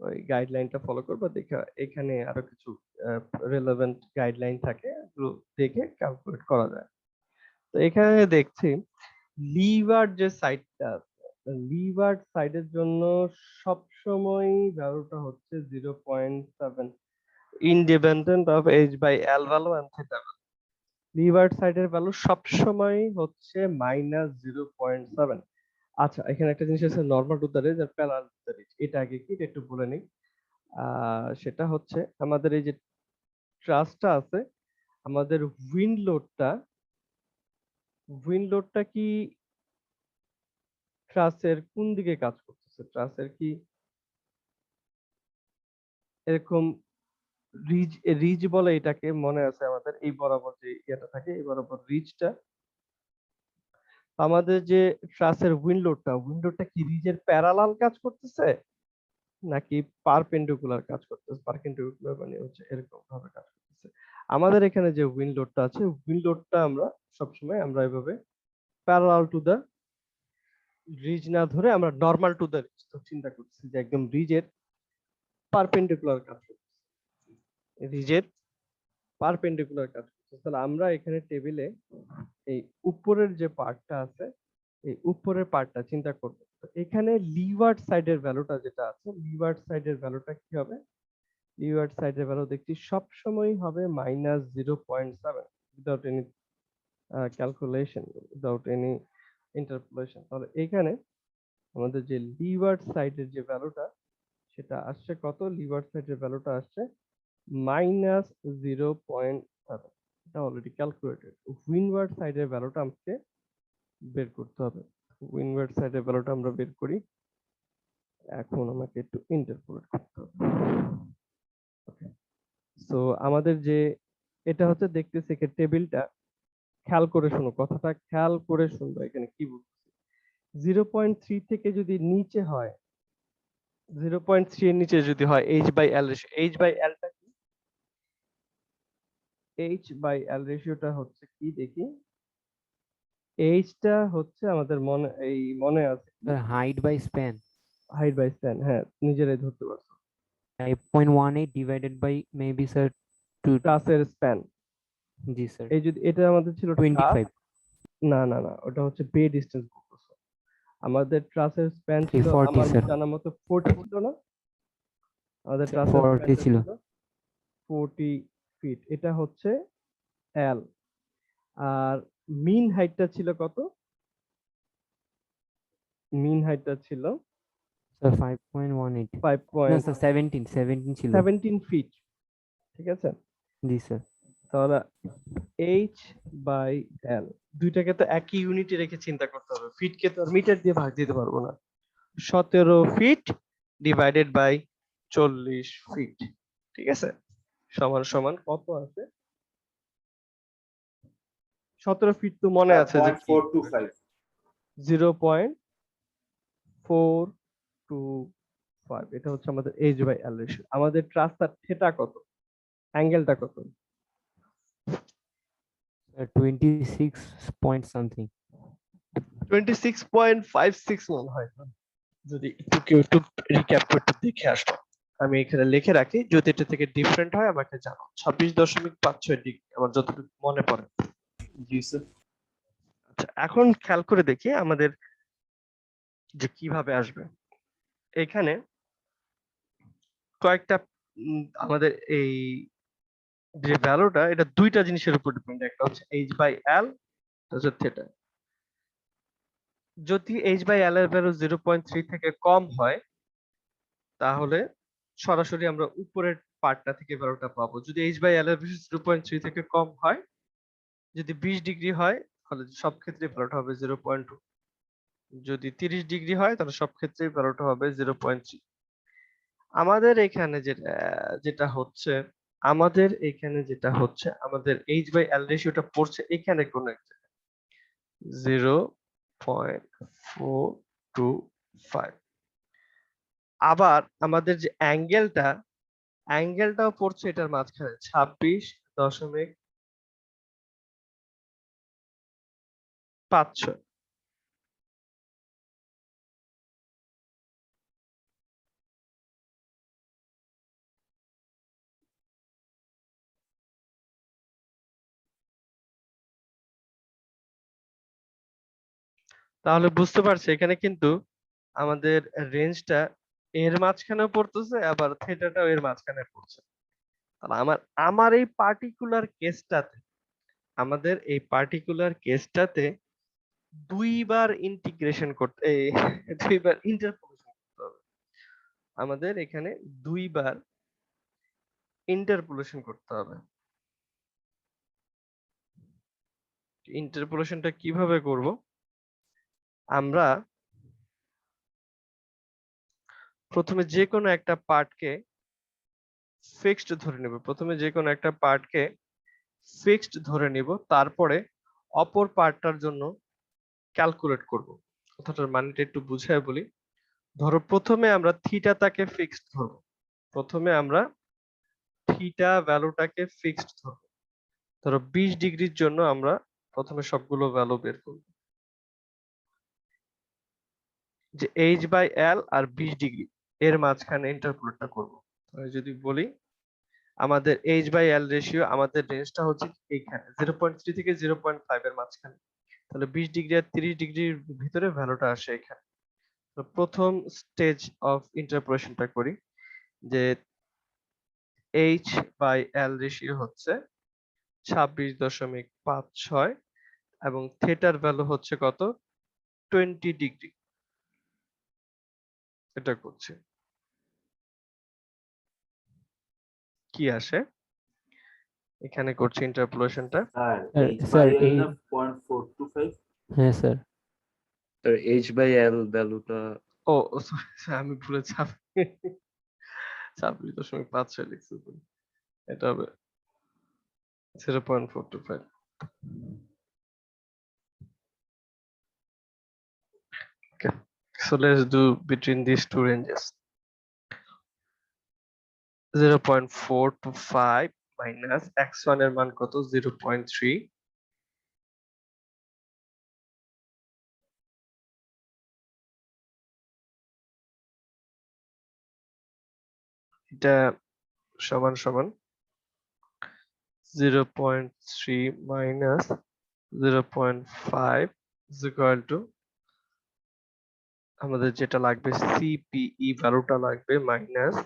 ওই গাইডলাইনটা ফলো করবে, দেখে এখানে আরো কিছু রেলেভেন্ট গাইডলাইন থাকে, এগুলো দেখে ক্যালকুলেট করা যায়। তো এখানে দেখছি লিভার যে সাইডটা আছে, লিভার সাইডের জন্য সবসময় ভ্যালুটা হচ্ছে 0.7, independent of H by L value and theta value. Leeward সাইডের ভ্যালু সবসময় হচ্ছে -0.7। আচ্ছা, এখানে একটা জিনিস আছে, নরমাল টু দ্য রেজ আর প্যারালাল টু দ্য রেজ। এটা আগে কি এটা একটু বলে নিই। সেটা হচ্ছে আমাদের এই যে ট্রাসটা আছে, আমাদের উইন্ড লোডটা কি ট্রাসের কোন দিকে কাজ করতেছে? ট্রাসের কি এরকম রিজ, রিজ বলে এটাকে, মনে আছে আমাদের এই বরাবর যে ইয়েটা থাকে, এই বরাবর রিজটা। আমাদের যে ট্রাসের উইন্ডোটা কি রিজের প্যারালাল কাজ করতেছে নাকি পারপেন্ডিকুলার কাজ করতেছে? পারপেন্ডিকুলার মানে হচ্ছে এরকম ভাবে কাজ করতেছে। আমাদের এখানে যে উইন্ডোটা আছে, উইন্ডোটা আমরা সবসময় আমরা এভাবে প্যারালাল টু দা রিজ না ধরে আমরা নরমাল টু দা রিজ চিন্তা করতেছি, যে একদম রিজের পারপেন্ডিকুলার কাজ করতেছে, রিজের পারপেন্ডিকুলার কাজ করতেছে। তাহলে আমরা এখানে টেবিলে এই উপরের যে পার্টটা আছে, এই উপরের পার্টটা চিন্তা করব। তো এখানে লিভার্ড সাইডের ভ্যালুটা যেটা আছে, লিভার্ড সাইডের ভ্যালুটা কি হবে? লিভার্ড সাইডের ভ্যালু দেখছি সব সময় হবে -0.7 without any calculation, without any interpolation. তাহলে এখানে আমাদের যে লিভার্ড সাইডের যে ভ্যালুটা, সেটা আসছে কত? লিভার্ড সাইডের ভ্যালুটা আসছে -0.7। এটা অলরেডি ক্যালকুলেটেড। উইন্ডওয়ার্ড সাইডের ভ্যালুটা আমাকে বের করতে হবে। উইন্ডওয়ার্ড সাইডের ভ্যালুটা আমরা বের করি। এখন আমাকে একটু ইন্টারপোলেট করতে হবে। ওকে, সো আমাদের যে এটা হচ্ছে, দেখতেছি এখানে টেবিলটা, খেয়াল করে শোনো, কথাটা খেয়াল করে শুনবো, এখানে কি বলছি। 0.3 থেকে যদি নিচে হয়, 0.3 এর নিচে যদি হয় h/l রেশিও, h/l টা কি? h/l রেশিওটা হচ্ছে কি দেখি, টা হচ্ছে আমাদের মনে আছে Sir, height by span height by span, হ্যাঁ নিজেরাই ধরতে পারছো। 5.18 divided by maybe sir 2. ট্রাসের স্প্যান, Ji sir. এই যদি এটা আমাদের ছিল ট্রাস, 25. না ওটা হচ্ছে বে ডিসটেন্স বলতেছো। আমাদের ট্রাসের স্প্যান Okay, ছিল 40 আমার sir. জানা মতো 40 ছিল না, আমাদের ট্রাসের 40 স্প্যানটা ছিল। ছিল 40 ফিট, এটা হচ্ছে এল। আর মিন হাইটটা ছিল কত? মিন হাইটটা ছিল Sir 5.18. No 5.17 sir 17 ছিল। ফিট, ঠিক আছে। জি স্যার। তাহলে h/l দুইটাকে তো একই ইউনিটে রেখে চিন্তা করতে হবে, ফিটকে তো আর মিটার দিয়ে ভাগ দিতে পারবো না। 17 ফিট ডিভাইডেড বাই 40 ফিট, ঠিক আছে, সমান সমান কত আছে? 17 ফিট তো মনে আছে যে কি 0.425 0.425, এটা হচ্ছে আমাদের h/l রেশিও। আমাদের ট্রাস্টার থেটা কত, অ্যাঙ্গেলটা কত? Sir 26 point something. 26.56 মনে হয়, যদি কেউ একটু রিক্যাপ করতে দেখে আসবো। আমি এখানে লিখে রাখি, যদি এটা থেকে ডিফারেন্ট হয় আমাকে জানাও। 26.56 ডিগ্রি আমার যতটুকু মনে পড়ে। জি স্যার। আচ্ছা, এখন খেয়াল করে দেখি আমাদের যে কিভাবে আসবে। এখানে কয়েকটা আমাদের এই যে ভ্যালুটা, এটা দুইটা জিনিসের উপর ডিপেন্ড, একটা হচ্ছে h/l, হচ্ছে থিটা। যদি h/l এর ভ্যালু 0.3 থেকে কম হয় তাহলে সরাসরি আমরা উপরের পার্টটা থেকে ভ্যালুটা পাবো। যদি h/l এর ভ্যালু 0.3 থেকে কম হয়, যদি 20 ডিগ্রি হয় তাহলে সব ক্ষেত্রে ভ্যালুটা হবে 0.2, যদি 30 ডিগ্রি হয় তাহলে সব ক্ষেত্রেই ভ্যালুটা হবে 0.3। আমাদের এখানে যেটা হচ্ছে আমাদের h/l রেশিওটা পড়ছে এখানে কোন এক জায়গায় 0.425। আবার আমাদের যে অ্যাঙ্গেলটাও পড়ছে এটার মাঝখানে 26.56। তাহলে বুঝতে পারছি এখানে কিন্তু আমাদের রেঞ্জটা এর মাঝখানেও পড়তেছে, আবার থিটাটাও এর মাঝখানে পড়ছে। তাহলে আমার এই পার্টিকুলার কেসটাতে আমাদের এই পার্টিকুলার কেসটাতে দুইবার ইন্টিগ্রেশন করতে দুইবার ইন্টারপোলেশন করতে হবে। আমাদের এখানে দুইবার ইন্টারপোলেশন করতে হবে। ইন্টারপোলেশনটা কিভাবে করব? আমরা প্রথমে যে কোনো একটা পার্টকে ফিক্সড ধরে নেব, তারপরে অপর পার্টটার জন্য ক্যালকুলেট করব। কথাটার মানেটা একটু বুঝায় বলি। ধরো প্রথমে আমরা থিটাটাকে ফিক্সড ধরবো, প্রথমে আমরা থিটা ভ্যালুটাকে ফিক্সড ধরবো। ধরো 20 ডিগ্রির জন্য আমরা প্রথমে সবগুলো ভ্যালু বের করব, যে h/l আর 20 ডিগ্রি এর মাঝখানে ইন্টারপোলেটটা করব। যদি বলি আমাদের h/l রেশিও, আমাদের রেঞ্জটা হচ্ছে এইখানে 0.3 থেকে 0.5 এর মাঝখানে, তাহলে 20 ডিগ্রি আর 30 ডিগ্রির ভিতরে ভ্যালুটা আসে এখানে। তো প্রথম স্টেজ অফ ইন্টারপোলেশনটা করি, যে h/l রেশিও হচ্ছে 26.56 এবং থিটার ভ্যালু হচ্ছে কত, 20 ডিগ্রি। এটা করছে কি আসে, এখানে করছি ইন্টারপোলেশনটা। আর স্যার h/l এই না 0.425 হ্যাঁ স্যার। স্যার h/l ভ্যালুটা ও সরি, আমি ভুলে 26.56 লিখছি, এটা হবে 0.425। Okay, so let's do between these two ranges. 0.425 minus x1 এর মান কত 0.3, এটা সমান সমান 0.3 মাইনাস 0.5 is equal to আমাদের যেটা লাগবে সিপিই ভ্যালুটা লাগবে মাইনাস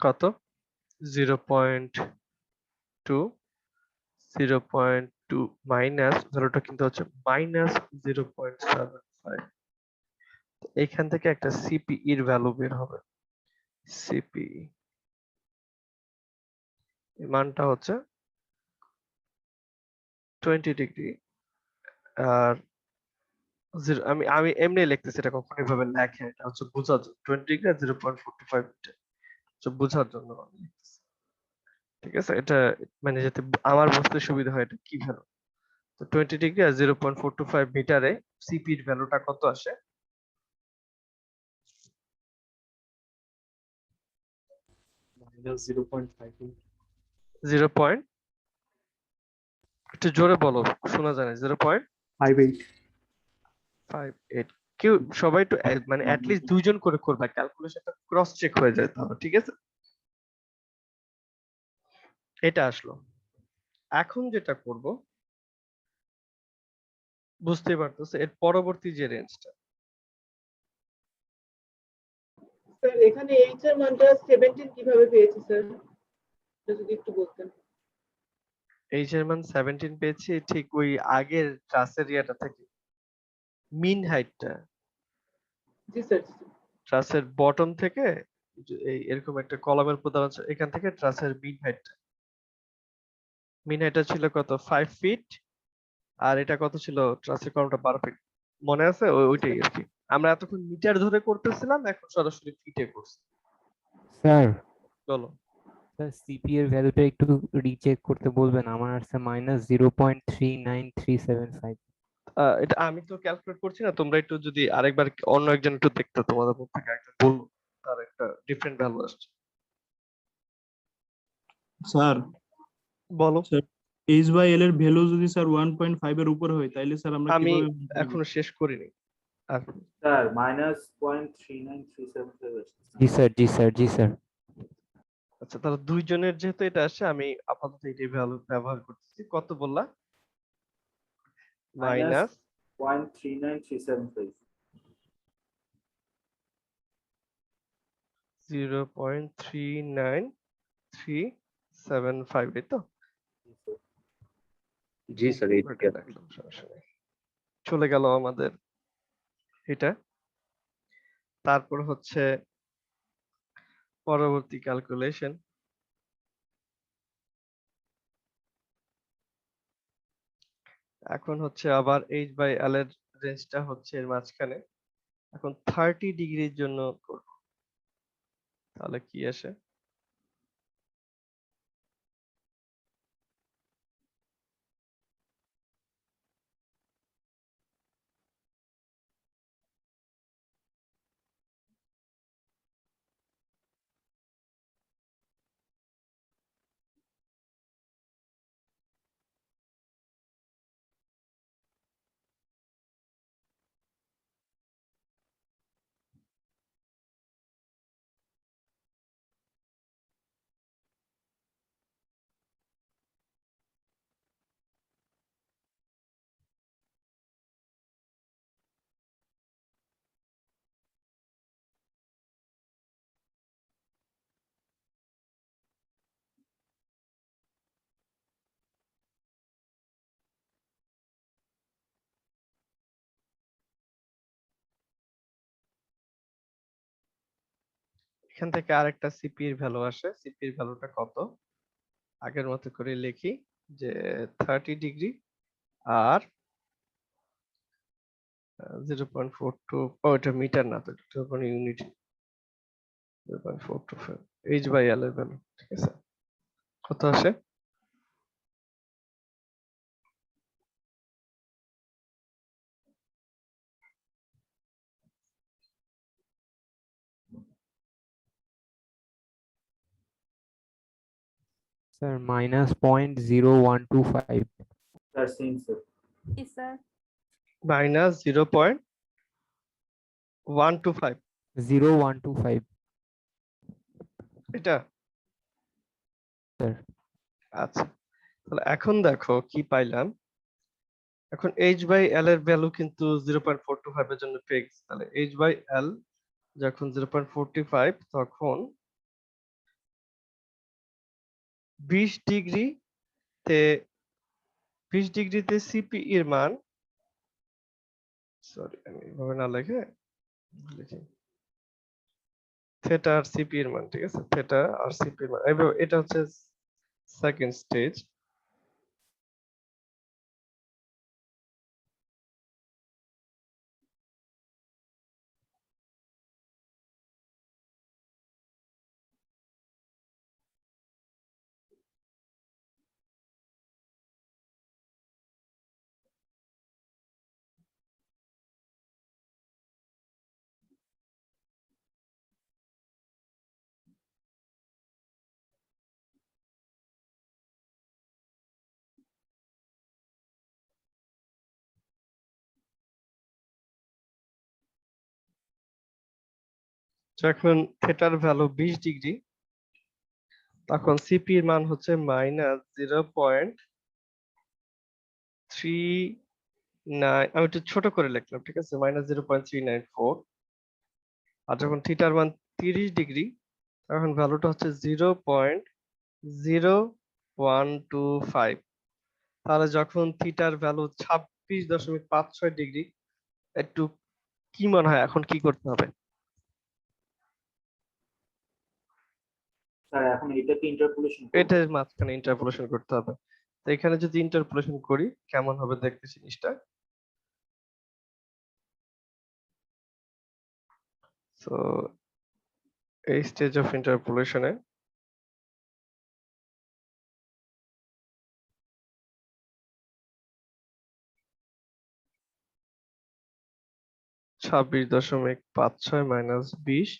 কত 0.2, 0.2 মাইনাস ভ্যালুটা কিন্তু হচ্ছে মাইনাস 0.75। এইখান থেকে একটা সিপিই এর ভ্যালু বের হবে। সিপিই এর মানটা হচ্ছে 20 ডিগ্রি। আর আমি আমি এমনি লিখতেছি, এটা কখনো এভাবে লেখে, এটা হচ্ছে বোঝার জন্য 20 ডিগ্রি আর 0.45 মিটার বোঝার জন্য আমি লিখতেছি। ঠিক আছে, এটা মানে যাতে আমার বুঝতে সুবিধা হয় এটা কি ভ্যালু। তো 20 ডিগ্রি আর 0.425 মিটারে সিপি এর ভ্যালুটা কত আসে? minus 0.58. 0. একটু জোরে বলো, শোনা যায় না। 58. 0.58। কেউ সবাই একটু মানে লিস্ট দুইজন করে করবা, ক্যালকুলেশনটা ক্রস চেক হয়ে যায় তাহলে। ঠিক আছে, এটা আসলো। এখন যেটা করব বুঝতেই পারতেছে, এর পরবর্তী যে রেঞ্জটা, স্যার এখানে এইচ এর মানটা 17 কিভাবে পেয়েছি স্যার, এটা যদি একটু বলতেন। এইচ এর মান 17 পেয়েছি ঠিক ওই আগের ট্রাসের ইয়াটা থেকে, মিন হাইটটা জি স্যার। ট্রাসের বটম থেকে এই এরকম একটা কলামের প্রদান আছে, এখান থেকে ট্রাসের মিন হাইটটা ছিল কত 5 ফিট, আর এটা কত ছিল ট্রাসের কলামটা 12 ফিট, মনে আছে? ওইটাই আর কি। আমরা এতক্ষণ মিটার ধরে করতেছিলাম, এখন সরাসরি ফিটে করছি। স্যার বলো। স্যার সিপি এর ভ্যালুটা একটু রিচেক করতে বলবেন, আমার আসছে মাইনাস 0.39375। এটা আমি তো ক্যালকুলেট করছি না, তোমরা একটু যদি আরেকবার অন্য একজন একটু দেখতে, তোমাদের মধ্যে থেকে একজন বললো তার একটা ডিফারেন্ট ভ্যালু আসছে। স্যার বলো। স্যার এইচ বাই এল এর ভ্যালু যদি স্যার 1.5 এর উপর হয় তাহলে স্যার আমরা আমি কিভাবে এখনো শেষ করিনি। আর স্যার মাইনাস 0.39375 আসছে জি স্যার, জি স্যার, জি স্যার। আচ্ছা, তাহলে দুইজনের যেহেতু এটা আসে, আমি আপাতত এটাই ভ্যালু ব্যবহার করতেছি। কত বললা? Minus minus 0.39375। 0.39375, এই তো? জি স্যার, এই ওকে, রাখলাম, সমস্যা নেই। চলে গেল আমাদের এটা। তারপর হচ্ছে পরবর্তী ক্যালকুলেশন। এখন হচ্ছে আবার এইচ বাই এল এর রেঞ্জটা হচ্ছে এর মাঝখানে। এখন 30 ডিগ্রির জন্য করব, তাহলে কি আসে? এখান থেকে আরেকটা সিপি এর ভ্যালু আসে। সিপি এর ভ্যালুটা কত? আগের মতো করে লিখি যে 30 ডিগ্রি আর 0.42, এটা মিটার না, তো এটা কোনো ইউনিট। 0.425 এইচ বাই এল এর ভ্যালু। ঠিক আছে, কত আসে? Sir, minus 0.0125. Sir, same sir. Yes, sir. Minus 0.125 0125. এটা Sir. আচ্ছা, তাহলে এখন দেখো কি পাইলাম। এখন h বাই l এর ভ্যালু কিন্তু 0.425 এর জন্য পেয়ে গেছি। তাহলে h বাই l যখন 0.45 তখন 20 ডিগ্রিতে 20 ডিগ্রিতে সিপি এর মান, সরি আমি এভাবে না লিখে লিখি থিটা আর সিপি এর মান, ঠিক আছে, থিটা আর সিপি এর মান এভাবে, এটা হচ্ছে সেকেন্ড স্টেজ। যখন থিটার ভ্যালু 20 ডিগ্রি তখন সিপি এর মান হচ্ছে মাইনাস 0.3, আমি একটু ছোট করে লিখলাম, ঠিক আছে, মাইনাস 0.394। আর যখন থিটার মান 30 ডিগ্রি তখন ভ্যালুটা হচ্ছে 0.0125। তাহলে যখন থিটার ভ্যালু 26.56 ডিগ্রি, একটু কি মনে হয় এখন কি করতে হবে? স্যার এখন এটাকে ইন্টারপোলেশন এটার মাঝখানে ইন্টারপোলেশন করতে হবে। তো এখানে যদি ইন্টারপোলেশন করি কেমন হবে দেখতে জিনিসটা। সো এই স্টেজ অফ ইন্টারপোলেশনে ছাব্বিশ দশমিক 56 মাইনাস 20,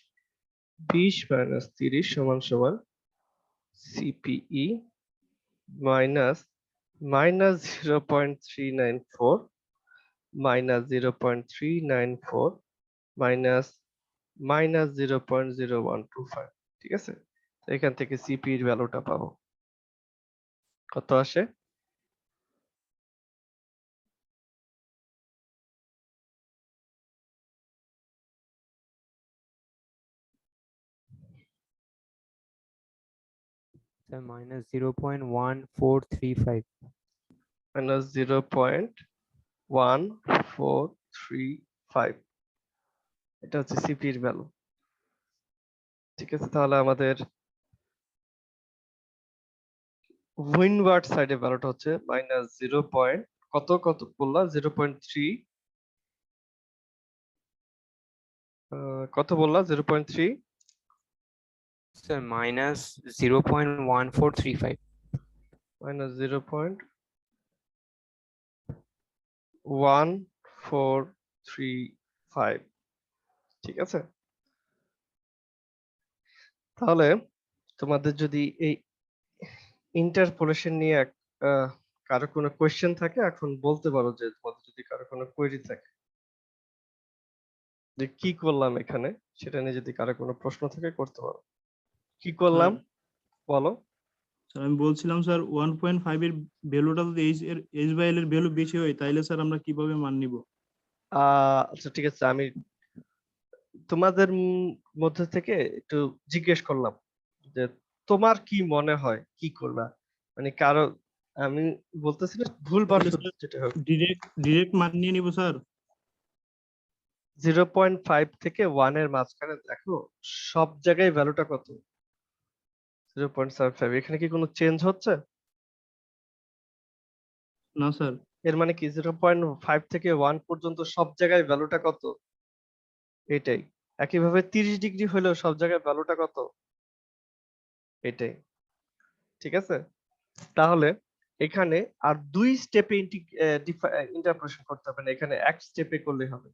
20 মাইনাস 30 সমান সমান সিপিই মাইনাস 0.394 মাইনাস 0.394 মাইনাস 0.0125, ঠিক আছে। তো এখান থেকে সিপি এর ভ্যালুটা পাবো, কত আসে? Sir, minus 0.1435. মাইনাস 0.1435, এটা হচ্ছে সিপি এর ভ্যালু, ঠিক আছে। তাহলে আমাদের উইন্ডওয়ার্ড সাইডে ভ্যালুটা হচ্ছে মাইনাস 0. কত কত বললা? 0.3, কত বললা? 0.3 Sir, minus 0.1435. মাইনাস 0.1435, ঠিক আছে। তাহলে তোমাদের যদি এই ইন্টারপোলেশন নিয়ে কারো কোনো কোয়েশ্চেন থাকে এখন বলতে পারো, যে তোমাদের যদি কারো কোনো কোয়েরি থাকে যে কি করলাম এখানে, সেটা নিয়ে যদি কারো কোনো প্রশ্ন থাকে করতে পারো। কি করলাম বলো? স্যার আমি বলছিলাম স্যার 1.5 এর ভ্যালুটা যদি এইচ বাই এল এর ভ্যালু বেশি হয় তাহলে স্যার আমরা কিভাবে মান নিব? আচ্ছা ঠিক আছে, আমি তোমাদের মধ্যে থেকে একটু জিজ্ঞেস করলাম যে তোমার কি মনে হয় কি করবা, মানে কারো, আমি বলতেছি না ভুল তাহলে বশত যেটা হোক। ডিরেক্ট মান নিয়ে নিব স্যার? 0.5 থেকে 1 এর মাঝখানে দেখো সব জায়গায় ভ্যালুটা কত? 0.75। এখানে কি কোনো চেঞ্জ হচ্ছে? না স্যার। এর মানে কি 0.5 থেকে 1 পর্যন্ত সব জায়গায় ভ্যালুটা কত? এটাই। একইভাবে 30 ডিগ্রি হলেও সব জায়গায় ভ্যালুটা কত? এটাই, ঠিক আছে। তাহলে এখানে আর দুই স্টেপে ইন্টারপ্রেশন করতে হবে না, এখানে এক স্টেপে করলেই হবে।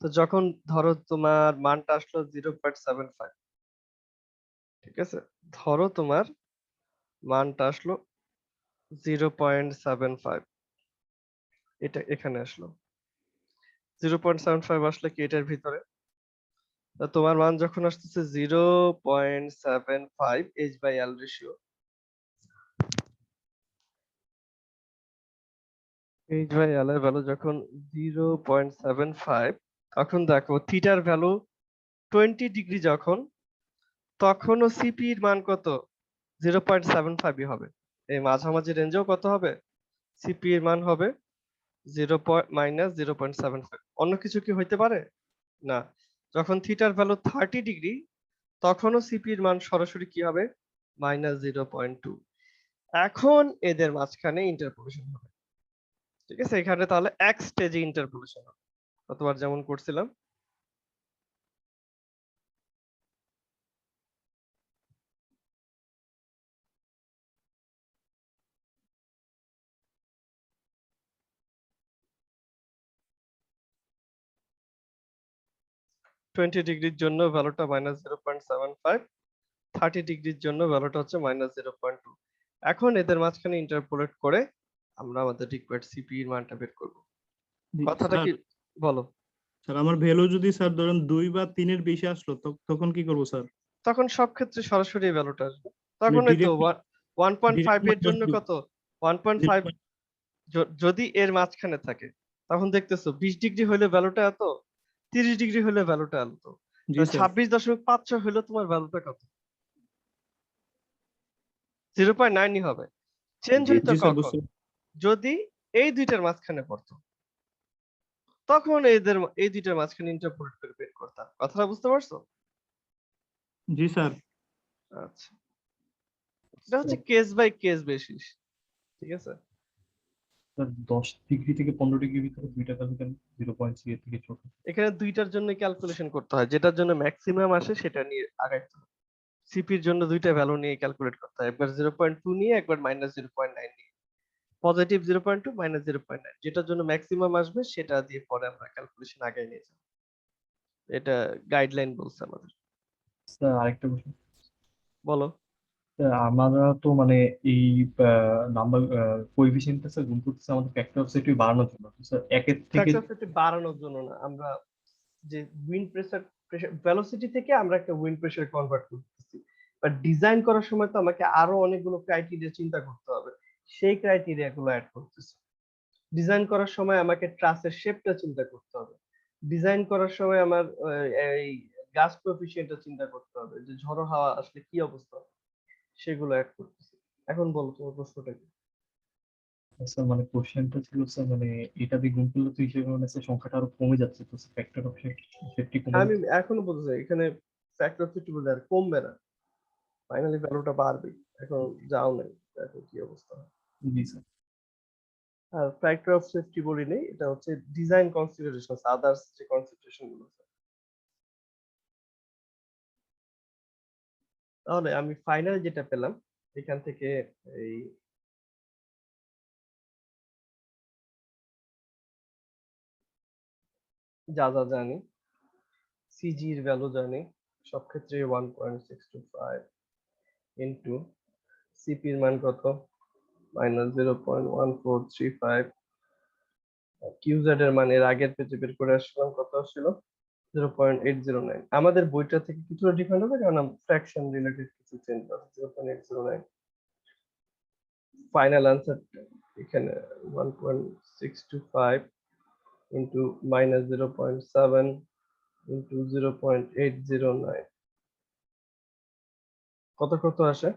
তো যখন ধরো তোমার মানটা আসলো 0.75, ঠিক আছে, ধরো তোমার মানটা আসলো 0.75, এটা এখানে আসলো 0.75 আসলে কি এটার ভিতরে, তা তোমার মান যখন আসতেছে 0.75 H/L রেশিও, H/L এর ভ্যালু যখন 0.75, তখন দেখো থিটার ভ্যালু 20 ডিগ্রি যখন, তখনও সিপি এর মান কত 0.75 হবে। এই মাঝামাঝি রেঞ্জেও কত হবে, সিপি এর মান হবে 0.75। অন্য কিছু কি হইতে পারে না। যখন থিটার ভ্যালু 30 ডিগ্রি, তখনও সিপি এর মান সরাসরি কি হবে -0.2। এখন এদের মাঝখানে ইন্টারপোলেশন হবে, ঠিক আছে। এখানে তাহলে এক স্টেজে ইন্টারপোলেশন হবে, কতবার যেমন করছিলাম। টোয়েন্টি ডিগ্রির জন্য ভ্যালুটা -0.75, 30 ডিগ্রির জন্য ভ্যালুটা হচ্ছে -0.2। এখন এদের মাঝখানে ইন্টারপোলেট করে আমরা আমাদের রিকোয়ার্ড সিপি এর মানটা বের করব। জি, কথাটা স্যার কি বলো। স্যার আমার ভ্যালু যদি স্যার ধরেন 2 বা 3 এর বেশি আসলো তখন কি করব স্যার? তখন সব ক্ষেত্রে সরাসরি এই ভ্যালুটা আসবে। তখন এই তো ডিরেক্ট 1.5 এর ডিরেক্ট জন্য কত 1.5 যদি এর মাঝখানে থাকে, তখন দেখতেছো 20 ডিগ্রি হলে ভ্যালুটা এত, 30 ডিগ্রি হলে ভ্যালুটা এত, জি স্যার 26.56 হলে তোমার ভ্যালুটা কত 0.9 হবে। চেঞ্জ জি হইতো জি স্যার কখন, বুঝতে যদি এই দুইটার মাঝখানে পড়তো, তখন এই দুইটার মাঝখানে ইন্টারপোলেট করে বের করতাম। কথাটা বুঝতে পারছো? জি স্যার আচ্ছা, এটা হচ্ছে কেস বাই কেস বেসিস, ঠিক আছে। 10 ডিগ্রি থেকে 15 ডিগ্রির ভিতরে দুইটা ভ্যালু কেন 0.3 এর থেকে ছোট? এখানে দুইটার জন্য ক্যালকুলেশন করতে হয়, যেটার জন্য ম্যাক্সিমাম আসে সেটা নিয়ে আগাইতে হয়। সিপির জন্য দুইটা ভ্যালু নিয়ে ক্যালকুলেট করতে হয়, একবার 0.2 নিয়ে একবার -0.9 নিয়ে। পজিটিভ 0.2, -0.9, যেটার জন্য ম্যাক্সিমাম আসবে সেটা দিয়ে পরে আমরা ক্যালকুলেশন আগাই নিয়ে যাবো। এটা গাইডলাইন বলছে আমাদের। স্যার আরেকটা প্রশ্ন, বলো। আমরা তো মানে এই নাম্বার কোএফিসিয়েন্টটা স্যার গুণ করতেছে আমাদের ফ্যাক্টর অফ সেফটি বাড়ানোর জন্য, তো স্যার একের থেকে ফ্যাক্টর অফ সেফটি বাড়ানোর জন্য না, আমরা যে উইন্ড প্রেসার ভেলোসিটি থেকে আমরা একটা উইন্ড প্রেসার কনভার্ট করতেছি, বাট ডিজাইন করার সময় তো আমাকে আরো অনেকগুলো ক্রাইটেরিয়া চিন্তা করতে হবে, সেই ক্রাইটেরিয়া গুলো অ্যাড করতেছি। ডিজাইন করার সময় আমাকে ট্রাসের শেপটা চিন্তা করতে হবে, ডিজাইন করার সময় আমার এই গাস কোএফিসিয়েন্টটা চিন্তা করতে হবে, যে ঝড়ো হাওয়া আসলে কি অবস্থা, সেগুলো অ্যাড করতেছি। এখন বলো তোমার প্রশ্নটা কি। স্যার মানে কোশ্চেনটা ছিল স্যার মানে এটা দিয়ে গুণ করলে তো হিসেবে মানে স্যার সংখ্যাটা আরো কমে যাচ্ছে, তো ফ্যাক্টর অফ সেফটি কমে আমি যাচ্ছে। এখনো বলতে চাই এখানে ফ্যাক্টর অফ সেফটি বলতে আর কমবে না, ফাইনালি ভ্যালুটা বাড়বে। এখন যাও নাই, দেখো কি অবস্থা হয়। জি স্যার। আর ফ্যাক্টর অফ সেফটি বলি নেই, এটা হচ্ছে ডিজাইন কনসিডারেশন, আদার্স যে কনসিডারেশন গুলো আছে। তাহলে আমি ফাইনাল যেটা পেলাম এখান থেকে, এই যা যা জানি, সিজি এর ভ্যালু জানি, সব ক্ষেত্রে 1.625 ইনটু সিপি এর মান কত -0.1435, কিউজেড এর মান এর আগের পেজে বের করে আসলাম, কত আসছিল 0.809। আমাদের বইটা থেকে কিছুটা ডিফারেন্ট হবে কারণ ফ্র্যাকশন রিলেটেড কিছু চেঞ্জ আছে। 0.809 ফাইনাল আনসার এখানে 1.625 ইন্টু -0.7 ইন্টু 0.809, কত কত আসে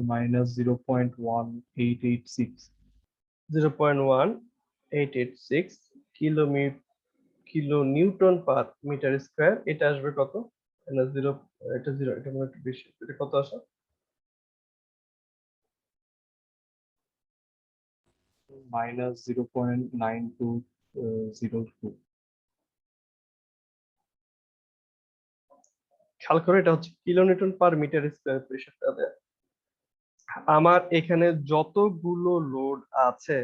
-0.1886। 0.1886 kilo newton per metre square. এটা আসবে কত না জিরো, এটা জিরো, এটা মনে হয় একটু বেশি, এটা কত আসে -0.9202। খেয়াল করে, এটা হচ্ছে kilo newton per metre square প্রেসারটা দেয়। আমার এখানে যতগুলো লোড আছে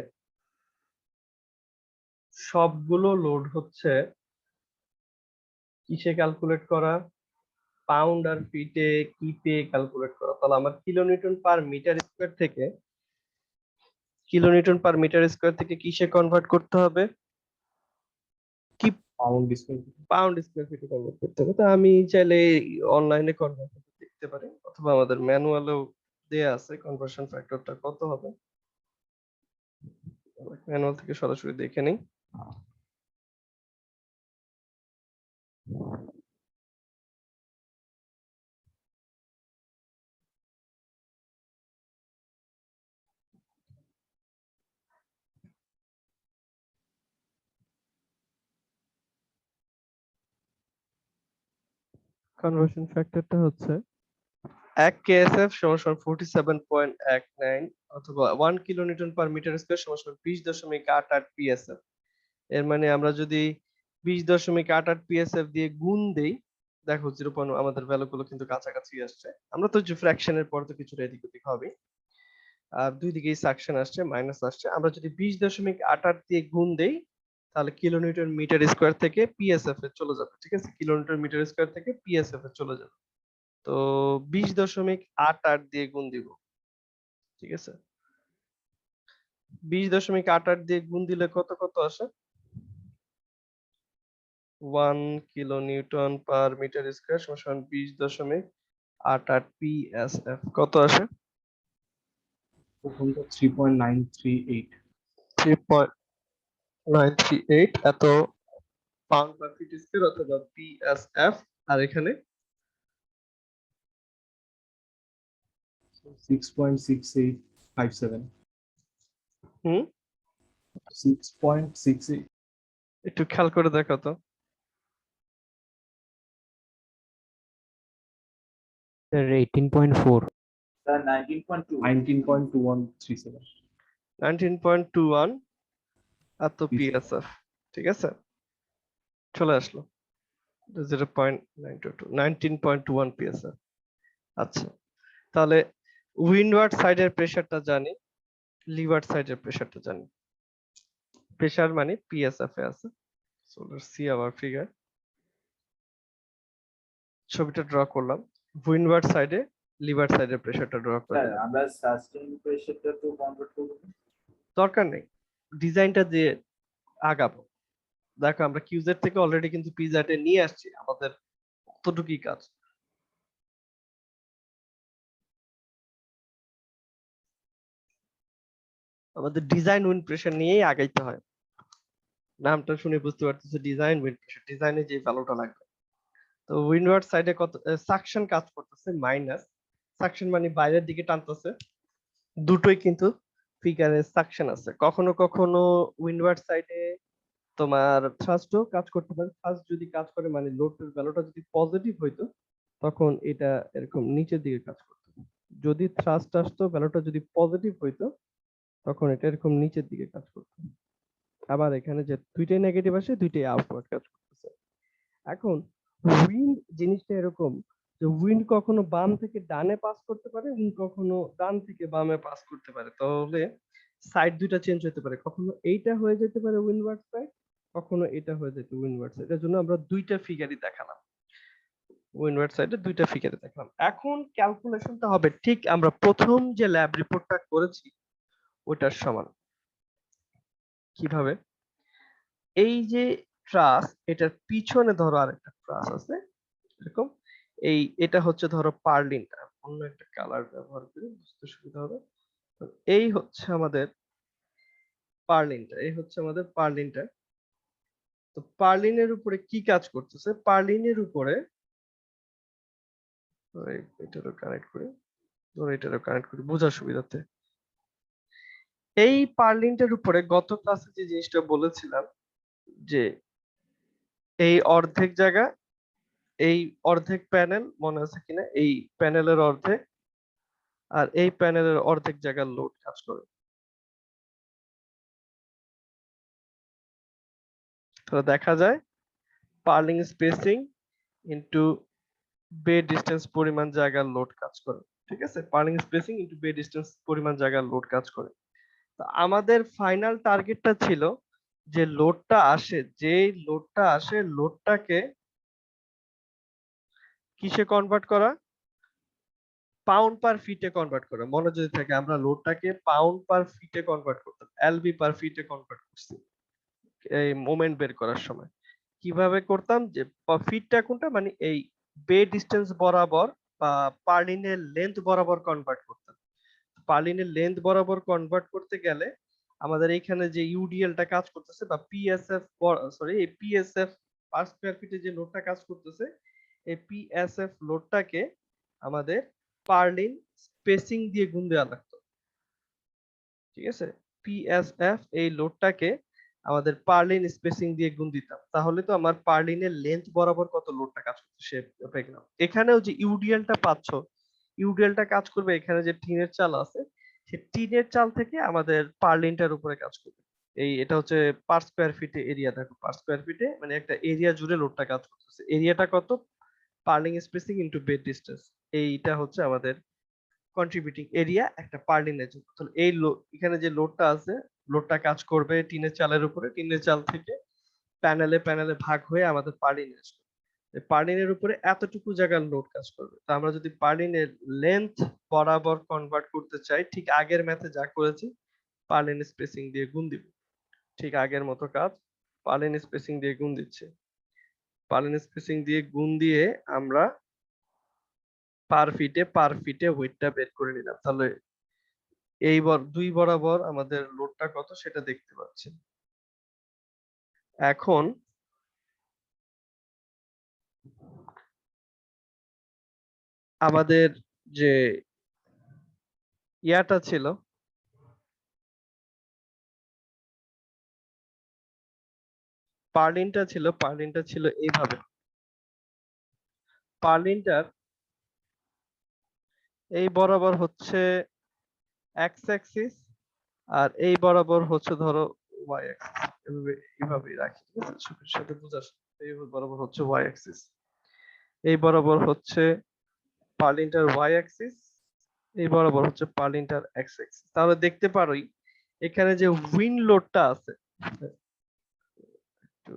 সবগুলো লোড হচ্ছে কিসে ক্যালকুলেট করা, পাউন্ড আর ফিটে কিপে ক্যালকুলেট করা। তাহলে আমার কিলোনিউটন পার মিটার স্কয়ার থেকে কিসে কনভার্ট করতে হবে, পাউন্ড স্কয়ার পাউন্ড স্কয়ার ফিটে কনভার্ট করতে হবে। তো আমি চাইলে অনলাইনে কনভার্ট দেখতে পারি, অথবা আমাদের ম্যানুয়ালেও দেয়া আছে কনভার্সন ফ্যাক্টরটা কত হবে। ম্যানুয়াল থেকে সরাসরি দেখে নেই। কনভার্সন ফ্যাক্টরটা হচ্ছে 1 কেএসএফ সমান 47.19 অথবা 1 কিলোনিউটন পার মিটার স্কয়ার সমান 20.88 পিএসএফ। এর মানে আমরা যদি 20.88 পিএসএফ দিয়ে গুণ দেই, দেখো 0. আমাদের ভ্যালুগুলো কিন্তু কাছাকাছি আসছে। আমরা তো যে ফ্র্যাকশনের পর তো কিছুটা এদিক ওদিক হবে, আর দুই দিকেই সাকশন আসছে, মাইনাস আসছে। আমরা যদি 20.88 দিয়ে গুণ দেই তাহলে কিলোনিউটন মিটার স্কয়ার থেকে পিএসএফ এ চলে যাবে। ঠিক আছে, কিলোমিটার মিটার স্কয়ার থেকে পিএসএফ এ চলে যাবে। তো 20.88 দিয়ে গুণ দিব। ঠিক আছে, 20.88 দিয়ে গুণ দিলে কত কত আসে, 1 কিলোনিউটন পার মিটার স্কয়ার সমান 20.88 পিএসএফ। কত আসে? প্রথমটা 3.938 3.938 এত পাউন্ড পার ফিট স্কয়ার অথবা পিএসএফ। আর এখানে 6.6857 হুম 6.68 একটু খেয়াল করে দেখো তো। স্যার 18.4। স্যার 19.2 19.2137 19.21 এত পিএসএফ। ঠিক আছে, চলে আসলো 0.922 19.21 পিএসএফ। আচ্ছা, তাহলে উইন্ডওয়ার্ড সাইডের প্রেসারটা জানি, লিভার সাইডের প্রেসারটা জানি। প্রেসার মানে পিএসএফ এ আছে। So let's see our figure. ছবিটা ড্র করলাম, উইন্ডওয়ার্ড সাইডে লিভার সাইডের প্রেসারটা ড্র করে স্যার দিলাম। আমরা সাস্টেইন প্রেসারটা তো কনভার্ট করব না? দরকার নেই, ডিজাইনটা দিয়ে আগাবো। দেখো আমরা কিউজেড থেকে অলরেডি কিন্তু পিজেডে নিয়ে আসছি, আমাদের কতটুকুই কাজ। আমাদের ডিজাইন উইন্ড প্রেসার নিয়েই আগাইতে হয়। নামটা শুনে বুঝতে পারতেছে ডিজাইন উইন্ড প্রেসার, ডিজাইনে যে ভ্যালুটা লাগবে। তো উইন্ডওয়ার্ড সাইডে কত সাকশন কাজ করতেছে, মাইনাস সাকশন মানে বাইরের দিকে টানতেছে। দুটোই কিন্তু ফিগারে সাকশন আছে। কখনো কখনো উইন্ডওয়ার্ড সাইডে তোমার থ্রাস্টও কাজ করতে পারে। থ্রাস্ট যদি কাজ করে মানে লোডের ভ্যালুটা যদি পজিটিভ হইতো তখন এটা এরকম নিচের দিকে কাজ করতো। যদি থ্রাস্ট আসতো ভ্যালুটা যদি পজিটিভ হইতো তখন এটা এরকম নিচের দিকে কাজ করতো। আবার এখানে যে দুইটাই নেগেটিভ আসে, দুইটাই আউটওয়ার্ড কাজ করতেছে। এখন উইন্ড জিনিসটা এরকম যে উইন্ড কখনো বাম থেকে ডানে পাস করতে পারে, উইন্ড কখনো ডান থেকে বামে পাস করতে পারে। তাহলে সাইড দুইটা চেঞ্জ হতে পারে, কখনো এইটা হয়ে যেতে পারে উইন্ডওয়ার্ড সাইড, কখনো এটা হয়ে যেতে উইন্ডওয়ার্ড সাইড। এর জন্য আমরা দুইটা ফিগারই দেখালাম, উইন্ডওয়ার্ড সাইডে দুইটা ফিগারে দেখালাম। এখন ক্যালকুলেশনটা হবে ঠিক আমরা প্রথম যে ল্যাব রিপোর্টটা করেছি ওটার সমান। কিভাবে? এই যে ট্রাস, এটার পিছনে ধরো আরেকটা ট্রাস আছে এরকম। এটা হচ্ছে ধরো পার্লিনটা, অন্য একটা কালার ব্যবহার করে বুঝতে সুবিধা হবে। তো এই হচ্ছে আমাদের পার্লিনটা। তো পার্লিনের উপরে কি কাজ করতেছে? পার্লিনের উপরে এটারও কানেক্ট করি, ধরো এটারও কানেক্ট করি বোঝার সুবিধার্থে। এই পার্লিনটার উপরে গত ক্লাসে যে জিনিসটা বলেছিলাম যে এই অর্ধেক প্যানেল মনে আছে কিনা, এই প্যানেলের অর্ধেক আর এই প্যানেলের অর্ধেক জায়গার লোড কাজ করে। তো দেখা যায় পার্লিং স্পেসিং ইনটু বে ডিসটেন্স পরিমাণ জায়গার লোড কাজ করে। ঠিক আছে, পার্লিং স্পেসিং ইনটু বে ডিসটেন্স পরিমাণ জায়গার লোড কাজ করে। তো আমাদের ফাইনাল টার্গেটটা ছিল যে লোডটা আসে, যেই লোডটা আসে লোডটাকে কিসে কনভার্ট করা, পাউন্ড পার ফিটে কনভার্ট করা। মনে যদি থাকে আমরা লোডটাকে পাউন্ড পার ফিটে কনভার্ট করতাম, এলবি পার ফিটে কনভার্ট করছি এই মোমেন্ট বের করার সময়। কিভাবে করতাম, যে ফিটটা কোনটা, মানে এই বে ডিসটেন্স বরাবর বা পার্লিনের লেন্থ বরাবর কনভার্ট করতাম। পার্লিনের লেন্থ বরাবর কনভার্ট করতে গেলে আমাদের এইখানে যে ইউডিএলটা কাজ করতেছে বা পিএসএফ, সরি এই পিএসএফ পার স্কয়ার ফিটে যে লোডটা কাজ করতেছে, এই পিএসএফ লোডটাকে আমাদের পার্লিন স্পেসিং দিয়ে গুণ দেওয়া লাগতো। ঠিক আছে, পিএসএফ এই লোডটাকে আমাদের পার্লিন স্পেসিং দিয়ে গুণ দিতাম, তাহলে তো আমার পার্লিনের লেন্থ বরাবর কত লোডটা কাজ করছে সে পেয়ে গেলাম। এখানেও যে ইউডিএলটা পাচ্ছ, ইউডিএলটা কাজ করবে এখানে যে টিনের চাল আছে, সে টিনের চাল থেকে আমাদের পার্লিনটার উপরে কাজ করবে। এটা হচ্ছে পার স্কয়ার ফিটে এরিয়া, দেখো পার স্কয়ার ফিটে মানে একটা এরিয়া জুড়ে লোডটা কাজ করতেছে। এরিয়াটা কত, purlin spacing into bed distance, এইটা হচ্ছে আমাদের কন্ট্রিবিউটিং এরিয়া একটা পার্লিনের জন্য। তাহলে এই এখানে যে লোডটা আছে, লোডটা কাজ করবে টিনের চালের উপরে, টিনের চাল থেকে প্যানেলে প্যানেলে ভাগ হয়ে আমাদের পার্লিনে আসবে। পার্লিনের উপরে এতটুকু জায়গার লোড কাজ করবে। তো আমরা যদি পার্লিনের লেন্থ বরাবর কনভার্ট করতে চাই, ঠিক আগের ম্যাথে যা করেছি পার্লিন স্পেসিং দিয়ে গুণ দিব, ঠিক আগের মতো কাজ, পার্লিন স্পেসিং দিয়ে গুণ দিচ্ছে। পার্লিন স্পেসিং দিয়ে গুণ দিয়ে আমরা পার ফিটে ওয়েটটা বের করে নিলাম। তাহলে এই দুই বরাবর আমাদের লোডটা কত সেটা দেখতে পাচ্ছি। এখন আমাদের যে ইয়াটা ছিল, পার্লিনটা ছিল এইভাবে। পার্লিনটার এই বরাবর হচ্ছে এক্স অ্যাক্সিস আর এই বরাবর হচ্ছে ধরো ওয়াই অ্যাক্সিস, এইভাবেই রাখি, ঠিক আছে, সুখের সাথে বোঝার সাথে। এই বরাবর হচ্ছে ওয়াই অ্যাক্সিস, এই বরাবর হচ্ছে পার্লিনটার ওয়াই অ্যাক্সিস, এই বরাবর হচ্ছে পার্লিনটার এক্স অ্যাক্সিস। তাহলে দেখতে পারোই এখানে যে উইন্ড লোডটা আছে, একটু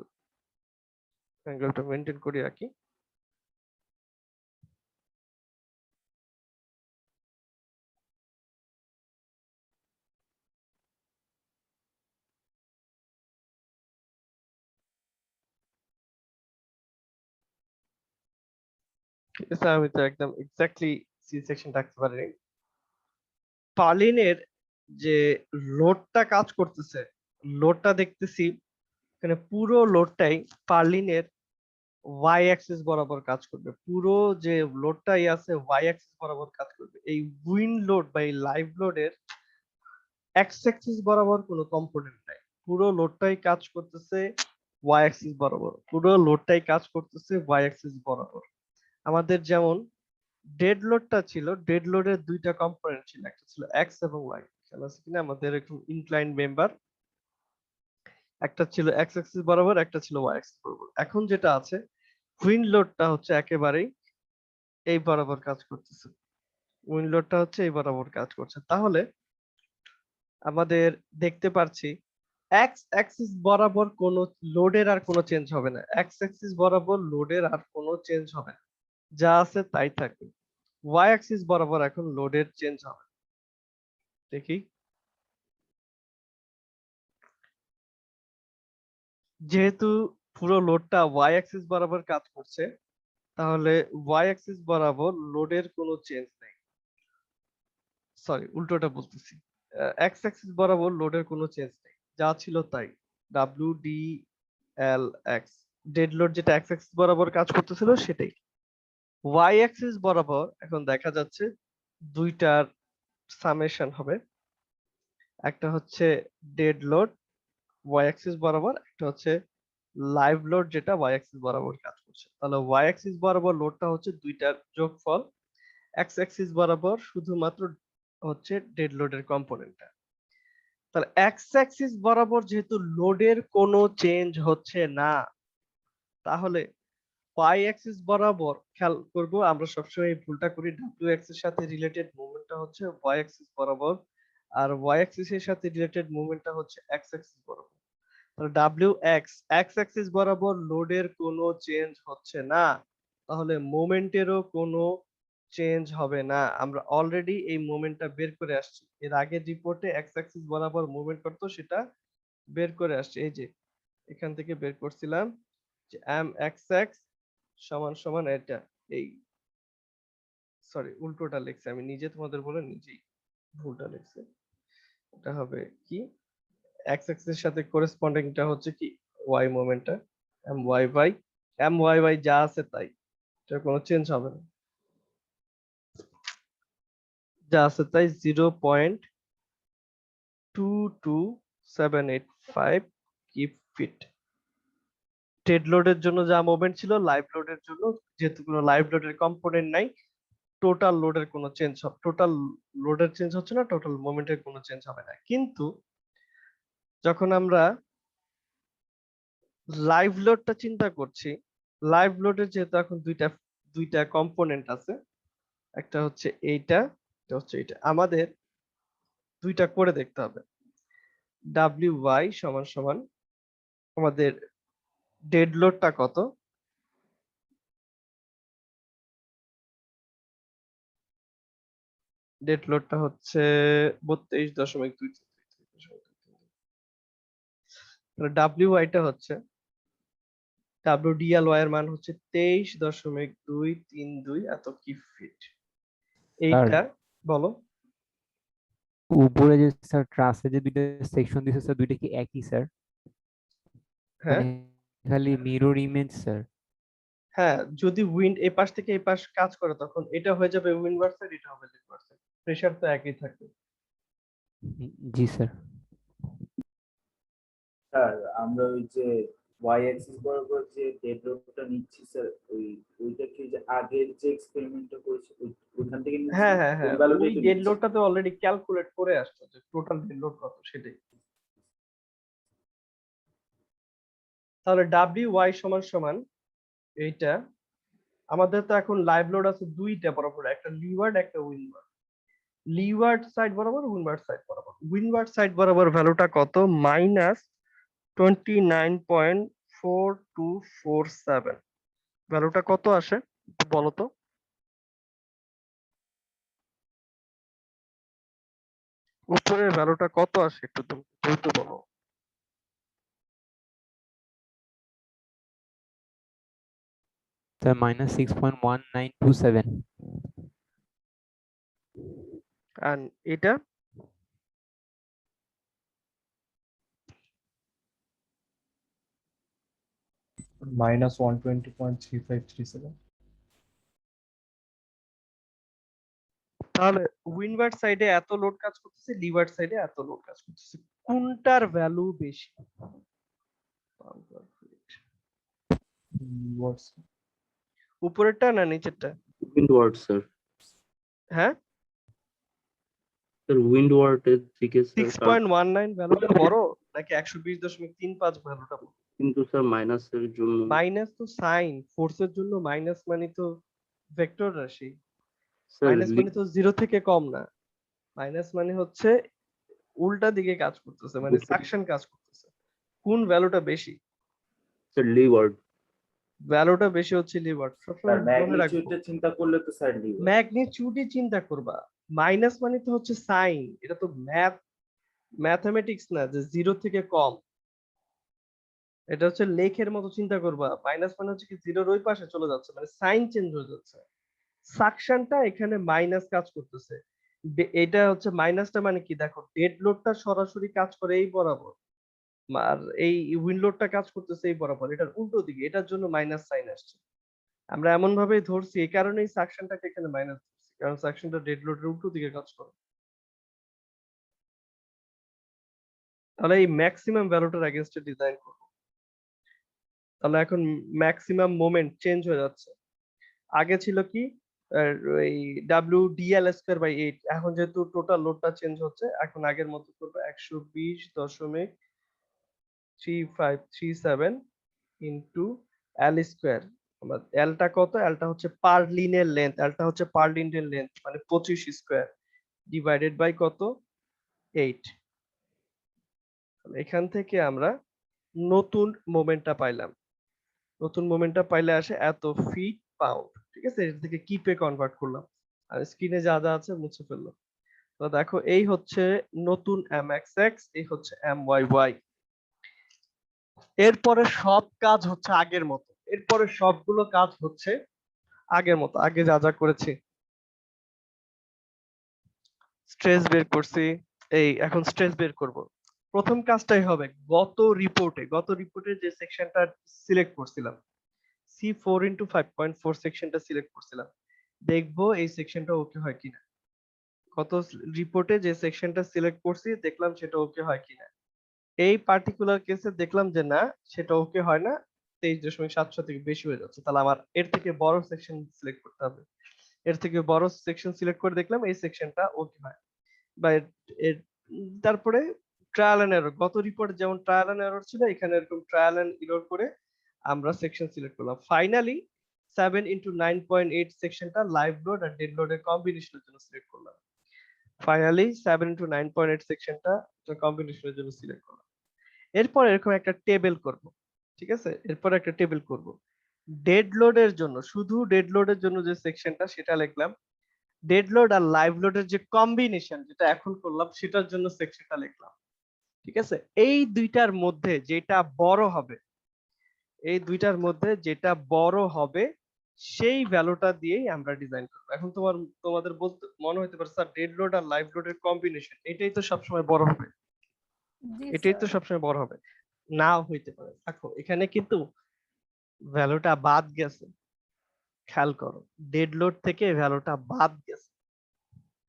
অ্যাঙ্গেলটা মেনটেন করে রাখি। ঠিক আছে, আমি তো একদম এক্স্যাক্টলি সি সেকশন রাখতে পারিনি। পার্লিনের যে লোডটা কাজ করতেছে, লোডটা দেখতেছি এখানে পুরো লোডটাই পার্লিনের ওয়াই অ্যাক্সিস বরাবর কাজ করবে। পুরো যে লোডটাই আছে ওয়াই অ্যাক্সিস বরাবর কাজ করবে। এই উইন্ড লোড বা এই লাইভ লোডের এক্স অ্যাক্সিস বরাবর কোনো কম্পোনেন্ট নাই, পুরো লোডটাই কাজ করতেছে ওয়াই অ্যাক্সিস বরাবর, পুরো লোডটাই কাজ করতেছে ওয়াই অ্যাক্সিস বরাবর। আমাদের যেমন ডেড লোডটা ছিল, ডেড লোডের দুইটা কম্পোনেন্ট ছিল, একটা ছিল এক্স এবং ওয়াই। খেয়াল আছে কিনা, আমাদের একটু ইনক্লাইন্ড মেম্বার, একটা ছিল এক্স অ্যাক্সিস বরাবর, একটা ছিল ওয়াই অ্যাক্সিস বরাবর। এখন যেটা আছে উইন্ড লোডটা হচ্ছে একেবারেই এই বরাবর কাজ করতেছে, উইন্ড লোডটা হচ্ছে এই বরাবর কাজ করছে। তাহলে আমাদের দেখতে পাচ্ছি এক্স অ্যাক্সিস বরাবর কোনো লোডের আর কোনো চেঞ্জ হবে না, এক্স অ্যাক্সিস বরাবর লোডের আর কোনো চেঞ্জ হবে না, যা আছে তাই থাকবে। ওয়াই অ্যাক্সিস বরাবর এখন লোডের চেঞ্জ হবে, দেখি। যেহেতু পুরো লোডটা ওয়াই অ্যাক্সিস বরাবর কাজ করছে, তাহলে ওয়াই অ্যাক্সিস বরাবর লোডের কোনো চেঞ্জ নেই, সরি উল্টোটা বলতেছি, এক্স অ্যাক্সিস বরাবর লোডের কোনো চেঞ্জ নেই, যা ছিল তাই, W D L X, dead load যেটা এক্স অ্যাক্সিস বরাবর কাজ করতেছিল সেটাই। ওয়াই অ্যাক্সিস বরাবর এখন দেখা যাচ্ছে দুইটার সামেশন হবে, একটা হচ্ছে ডেড লোড ওয়াই অ্যাক্সিস বরাবর, একটা হচ্ছে লাইভ লোড যেটা ওয়াই অ্যাক্সিস বরাবর কাজ করছে। তাহলে ওয়াই অ্যাক্সিস বরাবর লোডটা হচ্ছে দুইটার যোগফল, এক্স অ্যাক্সিস বরাবর শুধুমাত্র হচ্ছে ডেড লোডের কম্পোনেন্টটা। তাহলে এক্স অ্যাক্সিস বরাবর যেহেতু লোডের কোনো চেঞ্জ হচ্ছে না, তাহলে ওয়াই অ্যাক্সিস বরাবর খেয়াল করব, আমরা সবসময় এই ভুলটা করি, ডাব্লিউ অ্যাক্সিস সাথে রিলেটেড মুভমেন্টটা হচ্ছে ওয়াই অ্যাক্সিস বরাবর, আর ওয়াই অ্যাক্সিস এর সাথে রিলেটেড মুভমেন্টটা হচ্ছে এক্স অ্যাক্সিস বরাবর। তাহলে ডাব্লিউ এক্স অ্যাক্সিস বরাবর লোডের কোনো চেঞ্জ হচ্ছে না, তাহলে মোমেন্টেরও কোনো চেঞ্জ হবে না। আমরা অলরেডি এই মোমেন্টটা বের করে আসছি, এর আগের রিপোর্টে এক্স অ্যাক্সিস বরাবর মুভমেন্ট করতো, সেটা বের করে আসছি। এই যে এখান থেকে বের করছিলাম যে এম এক্স এক্স সমান সমান এটা, এই সরি উল্টোটা লিখছি আমি নিজে, তোমাদের বলে নিজেই ভুলটা লিখছি। এটা হবে কি, এক্স অ্যাক্সিস এর সাথে করেসপন্ডিংটা হচ্ছে কি ওয়াই মোমেন্টটা, এম ওয়াই বাই যা আছে তাই, এটা কোনো চেঞ্জ হবে না, যা আছে তাই 0.22785 কিপ ফিট। ডেড লোডের জন্য যা মুভমেন্ট ছিল, লাইভ লোডের জন্য যেহেতু কোনো লাইভ লোডের কম্পোনেন্ট নাই, টোটাল লোডের কোনো চেঞ্জ হবে, টোটাল লোডের চেঞ্জ হচ্ছে না, টোটাল মোমেন্টের কোনো চেঞ্জ হবে না। কিন্তু যখন আমরা লাইভ লোডটা চিন্তা করছি, লাইভ লোডের যেহেতু এখন দুইটা কম্পোনেন্ট আছে, একটা হচ্ছে এইটা, একটা হচ্ছে এইটা, আমাদের দুইটা করে দেখতে হবে। ডাব্লিউ ওয়াই সমান সমান আমাদের ডেড লোডটা কত, ডেড লোডটা হচ্ছে 32.2, ডাব্লিউ ওয়াইটা হচ্ছে WDLY এর মান হচ্ছে 23.232 এত কি ফিট। এইটা বলো। উপরে যে স্যার ট্রাসে যে দুইটা সেকশন দিছে স্যার, দুইটা কি একই স্যার? হ্যাঁ মানে খালি মিরর ইমেজ স্যার? হ্যাঁ, যদি উইন্ড এই পাশ থেকে এই পাশ কাজ করে তখন এটা হয়ে যাবে উইন্ডওয়ার্ড সাইড, এটা হবে লিডওয়ার্ড সাইড, প্রেসার তো একই থাকবে। জি স্যার। স্যার আমরা ওই যে ওয়াই অ্যাক্সিস বরাবর যে ডেড লোডটা নিচ্ছি স্যার, ওইটা কি যে আগের যে এক্সপেরিমেন্টটা করেছি ওইখান থেকে নিচ্ছি? হ্যাঁ ওই ওই ভ্যালুটাই তো ডেড নিচ্ছি। লোডটা তো অলরেডি ক্যালকুলেট করে আসছে যে টোটাল ডেড লোড কত সেটাই। তাহলে ডাব্লিউ ওয়াই সমান সমান এইটা, আমাদের তো এখন লাইভ লোড আছে দুইটা বরাবর, একটা লিওয়ার্ড একটা উইন্ডওয়ার্ড। লিওয়ার্ড সাইড বরাবর উইন্ডওয়ার্ড সাইড বরাবর, উইন্ডওয়ার্ড সাইড বরাবর ভ্যালুটা কত, -29.4247। ভ্যালুটা কত আসে একটু বলো তো, উপরের ভ্যালুটা কত আসে একটু দ্রুত বলো। স্যার -6.1927। আর এটা -120.3537। তাহলে উইন্ডওয়ার্ড সাইডে এত লোড কাজ করতেছে, লিওয়ার্ড সাইডে এত লোড কাজ করতেছে, কোনটার ভ্যালু বেশি? উপরেরটা না নিচেরটা? Windward sir. হ্যাঁ স্যার উইন্ডওয়ার্ড এর দিকে স্যার, 6.19 ভ্যালুটা বড় নাকি 120.35 ভ্যালুটা বড়? কিন্তু স্যার মাইনাসের জন্য। মাইনাস তো সাইন, ফোর্সের জন্য মাইনাস মানে তো ভেক্টর রাশি, স্যার মাইনাস মানে তো জিরো থেকে কম না, মাইনাস মানে হচ্ছে উল্টা দিকে কাজ করতেছে, মানে সাকশন কাজ করতেছে। কোন ভ্যালুটা বেশি? Sir leeward. ভ্যালুটা বেশি হচ্ছে লিভার্ড, সবসময় মনে রাখবো। ম্যাগনিটিউডটা চিন্তা করলে তো স্যার লিভার। ম্যাগনিটিউডই চিন্তা করবা, মাইনাস মানে তো হচ্ছে সাইন, এটা তো ম্যাথমেটিক্স না যে জিরো থেকে কম, এটা হচ্ছে লেখের মতো চিন্তা করবা। মাইনাস মানে হচ্ছে কি জিরোর ওই পাশে চলে যাচ্ছে, মানে সাইন চেঞ্জ হয়ে যাচ্ছে, সাকশনটা এখানে মাইনাস কাজ করতেছে। এটা হচ্ছে মাইনাসটা মানে কি, দেখো ডেড লোডটা সরাসরি কাজ করে এই বরাবর, আর এই উইন্ড লোডটা কাজ করতেছে এই বরাবর, এটার উল্টো দিকে, এটার জন্য মাইনাস সাইন আসছে। আমরা এমন ভাবে ধরছি, এই কারণেই সাকশনটাকে এখানে মাইনাস ধরছি, কারণ সাকশনটা ডেড লোডের উল্টো দিকে কাজ করে। তাহলে এই ম্যাক্সিমাম ভ্যালুটার এগেইনস্টে ডিজাইন করব। তাহলে এখন ম্যাক্সিমাম মোমেন্ট চেঞ্জ হয়ে যাচ্ছে, আগে ছিল কি এই WDL²/8, এখন যেহেতু টোটাল লোডটা চেঞ্জ হচ্ছে, এখন আগের মতো করবে 120.3537 ইনটু L²। আমরা এলটা কত, এলটা হচ্ছে পার লিনের লেন্থ, এলটা হচ্ছে পার লিনের লেন্থ মানে 25 স্কয়ার ডিভাইডেড বাই কত 8। এখান থেকে আমরা নতুন মোমেন্টটা পাইলাম, নতুন মোমেন্টটা পাইলে আসে এত ফিট পাউন্ড, ঠিক আছে, এর থেকে কিপে কনভার্ট করলাম আর স্ক্রিনে যা যা আছে মুছে ফেললাম। তো দেখো এই হচ্ছে নতুন mxx, এই হচ্ছে myy। এরপরে সব কাজ হচ্ছে আগের মতো, এরপরে সবগুলো কাজ হচ্ছে আগের মতো, আগে যা যা করেছি। স্ট্রেস বের করছি, এই এখন স্ট্রেস বের করব। প্রথম কাজটাই হবে গত রিপোর্টে যে সেকশনটা সিলেক্ট করছিলাম, C4x5.4 সেকশনটা সিলেক্ট করছিলাম, দেখবো এই সেকশনটা ওকে হয় কিনা। গত রিপোর্টে যে সেকশনটা সিলেক্ট করছি দেখলাম সেটা ওকে হয় কিনা। এই পার্টিকুলার কেসে দেখলাম যে না, সেটা ওকে হয় না, 23.700 থেকে বেশি হয়ে যাচ্ছে, তাহলে আমার এর থেকে বড় সেকশন সিলেক্ট করতে হবে। এর থেকে বড় সেকশন সিলেক্ট করে দেখলাম এই সেকশনটা ওকে হয়, বা তারপরে ট্রায়াল এন্ড এরর, গত রিপোর্টে যেমন ট্রায়াল এন্ড এরর ছিল এখানে এরকম ট্রায়াল এন্ড এরর করে আমরা সেকশন সিলেক্ট করলাম। ফাইনালি 7x9.8 সেকশনটা লাইভ লোড আর ডেড লোডের কম্বিনেশনের জন্য সিলেক্ট করলাম। ফাইনালি 7x9.8 সেকশনটা কম্বিনেশনের জন্য সিলেক্ট করলাম। এরপর এরকম একটা টেবিল করব, ঠিক আছে, এরপর একটা টেবিল করব ডেড লোডের জন্য, শুধু ডেড লোডের জন্য যে সেকশনটা সেটা লিখলাম, ডেড লোড আর লাইভ লোডের যে কম্বিনেশন যেটা এখন করলাম সেটার জন্য সেকশনটা লিখলাম, ঠিক আছে। এই দুইটার মধ্যে যেটা বড় হবে, এই দুইটার মধ্যে যেটা বড় হবে সেই ভ্যালুটা দিয়েই আমরা ডিজাইন করব। এখন তোমাদের বলতে মনে হতে পারে স্যার ডেড লোড আর লাইভ লোডের কম্বিনেশন এটাই তো সবসময় বড় হবে, এটাই তো সবসময় বড় হবে, নাও হইতে পারে। দেখো এখানে কিন্তু ভ্যালুটা বাদ গেছে, খেয়াল করো, ডেড লোড থেকে ভ্যালুটা বাদ গেছে,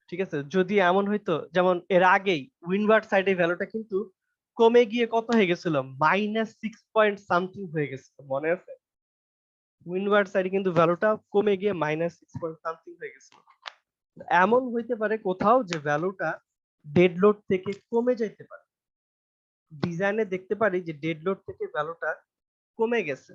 ঠিক আছে। যদি এমন হইতো যেমন এর আগেই উইন্ডওয়ার্ড সাইডে ভ্যালুটা কিন্তু কমে গিয়ে কত হয়ে গেছিল, -6 পয়েন্ট সামথিং হয়ে গেছিল, মনে আছে? উইন্ডওয়ার্ড সাইডে কিন্তু ভ্যালুটা কমে গিয়ে -6 পয়েন্ট সামথিং হয়ে গেছিল। এমন হইতে পারে কোথাও যে ভ্যালুটা ডেড লোড থেকে কমে যাইতে পারে, ডিজাইনে দেখতে পারি যে ডেড লোড থেকে ভ্যালুটা কমে গেছে,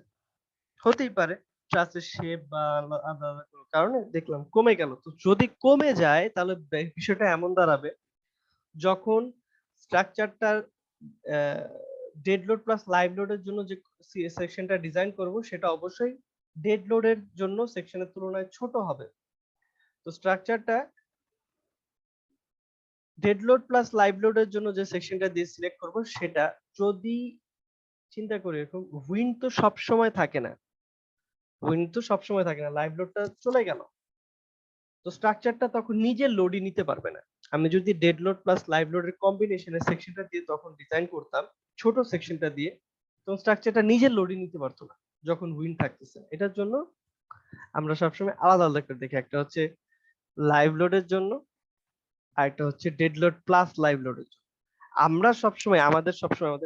হতেই পারে ট্রাসের শেপ বা আলাদা কোনো কারণে দেখলাম কমে গেল। তো যদি কমে যায় তাহলে বিষয়টা এমন দাঁড়াবে, যখন স্ট্রাকচারটার ডেড লোড প্লাস লাইভ লোডের জন্য যে সেকশনটা ডিজাইন করব সেটা অবশ্যই ডেড লোডের জন্য সেকশনের তুলনায় ছোট হবে। তো স্ট্রাকচারটা ডেড লোড প্লাস লাইভ লোডের জন্য যে সেকশনটা দিয়ে সিলেক্ট করব সেটা, যদি চিন্তা করি এরকম, উইন্ড তো সব সময় থাকে না, লাইভ লোডটা চলে গেল, তো স্ট্রাকচারটা তখন নিজে লোডই নিতে পারবে না। আমি যদি ডেড লোড প্লাস লাইভ লোডের কম্বিনেশনের সেকশনটা দিয়ে তখন ডিজাইন করতাম, ছোট সেকশনটা দিয়ে, তখন স্ট্রাকচারটা নিজে লোডই নিতে পারতো না যখন উইন্ড থাকতেছে। এটার জন্য আমরা সবসময় আলাদা আলাদা করে দেখি, একটা হচ্ছে লাইভ লোডের জন্য আর একটা হচ্ছে ডেড লোড প্লাস লাইভ লোডের জন্য। আমাদের সবসময় আমাদের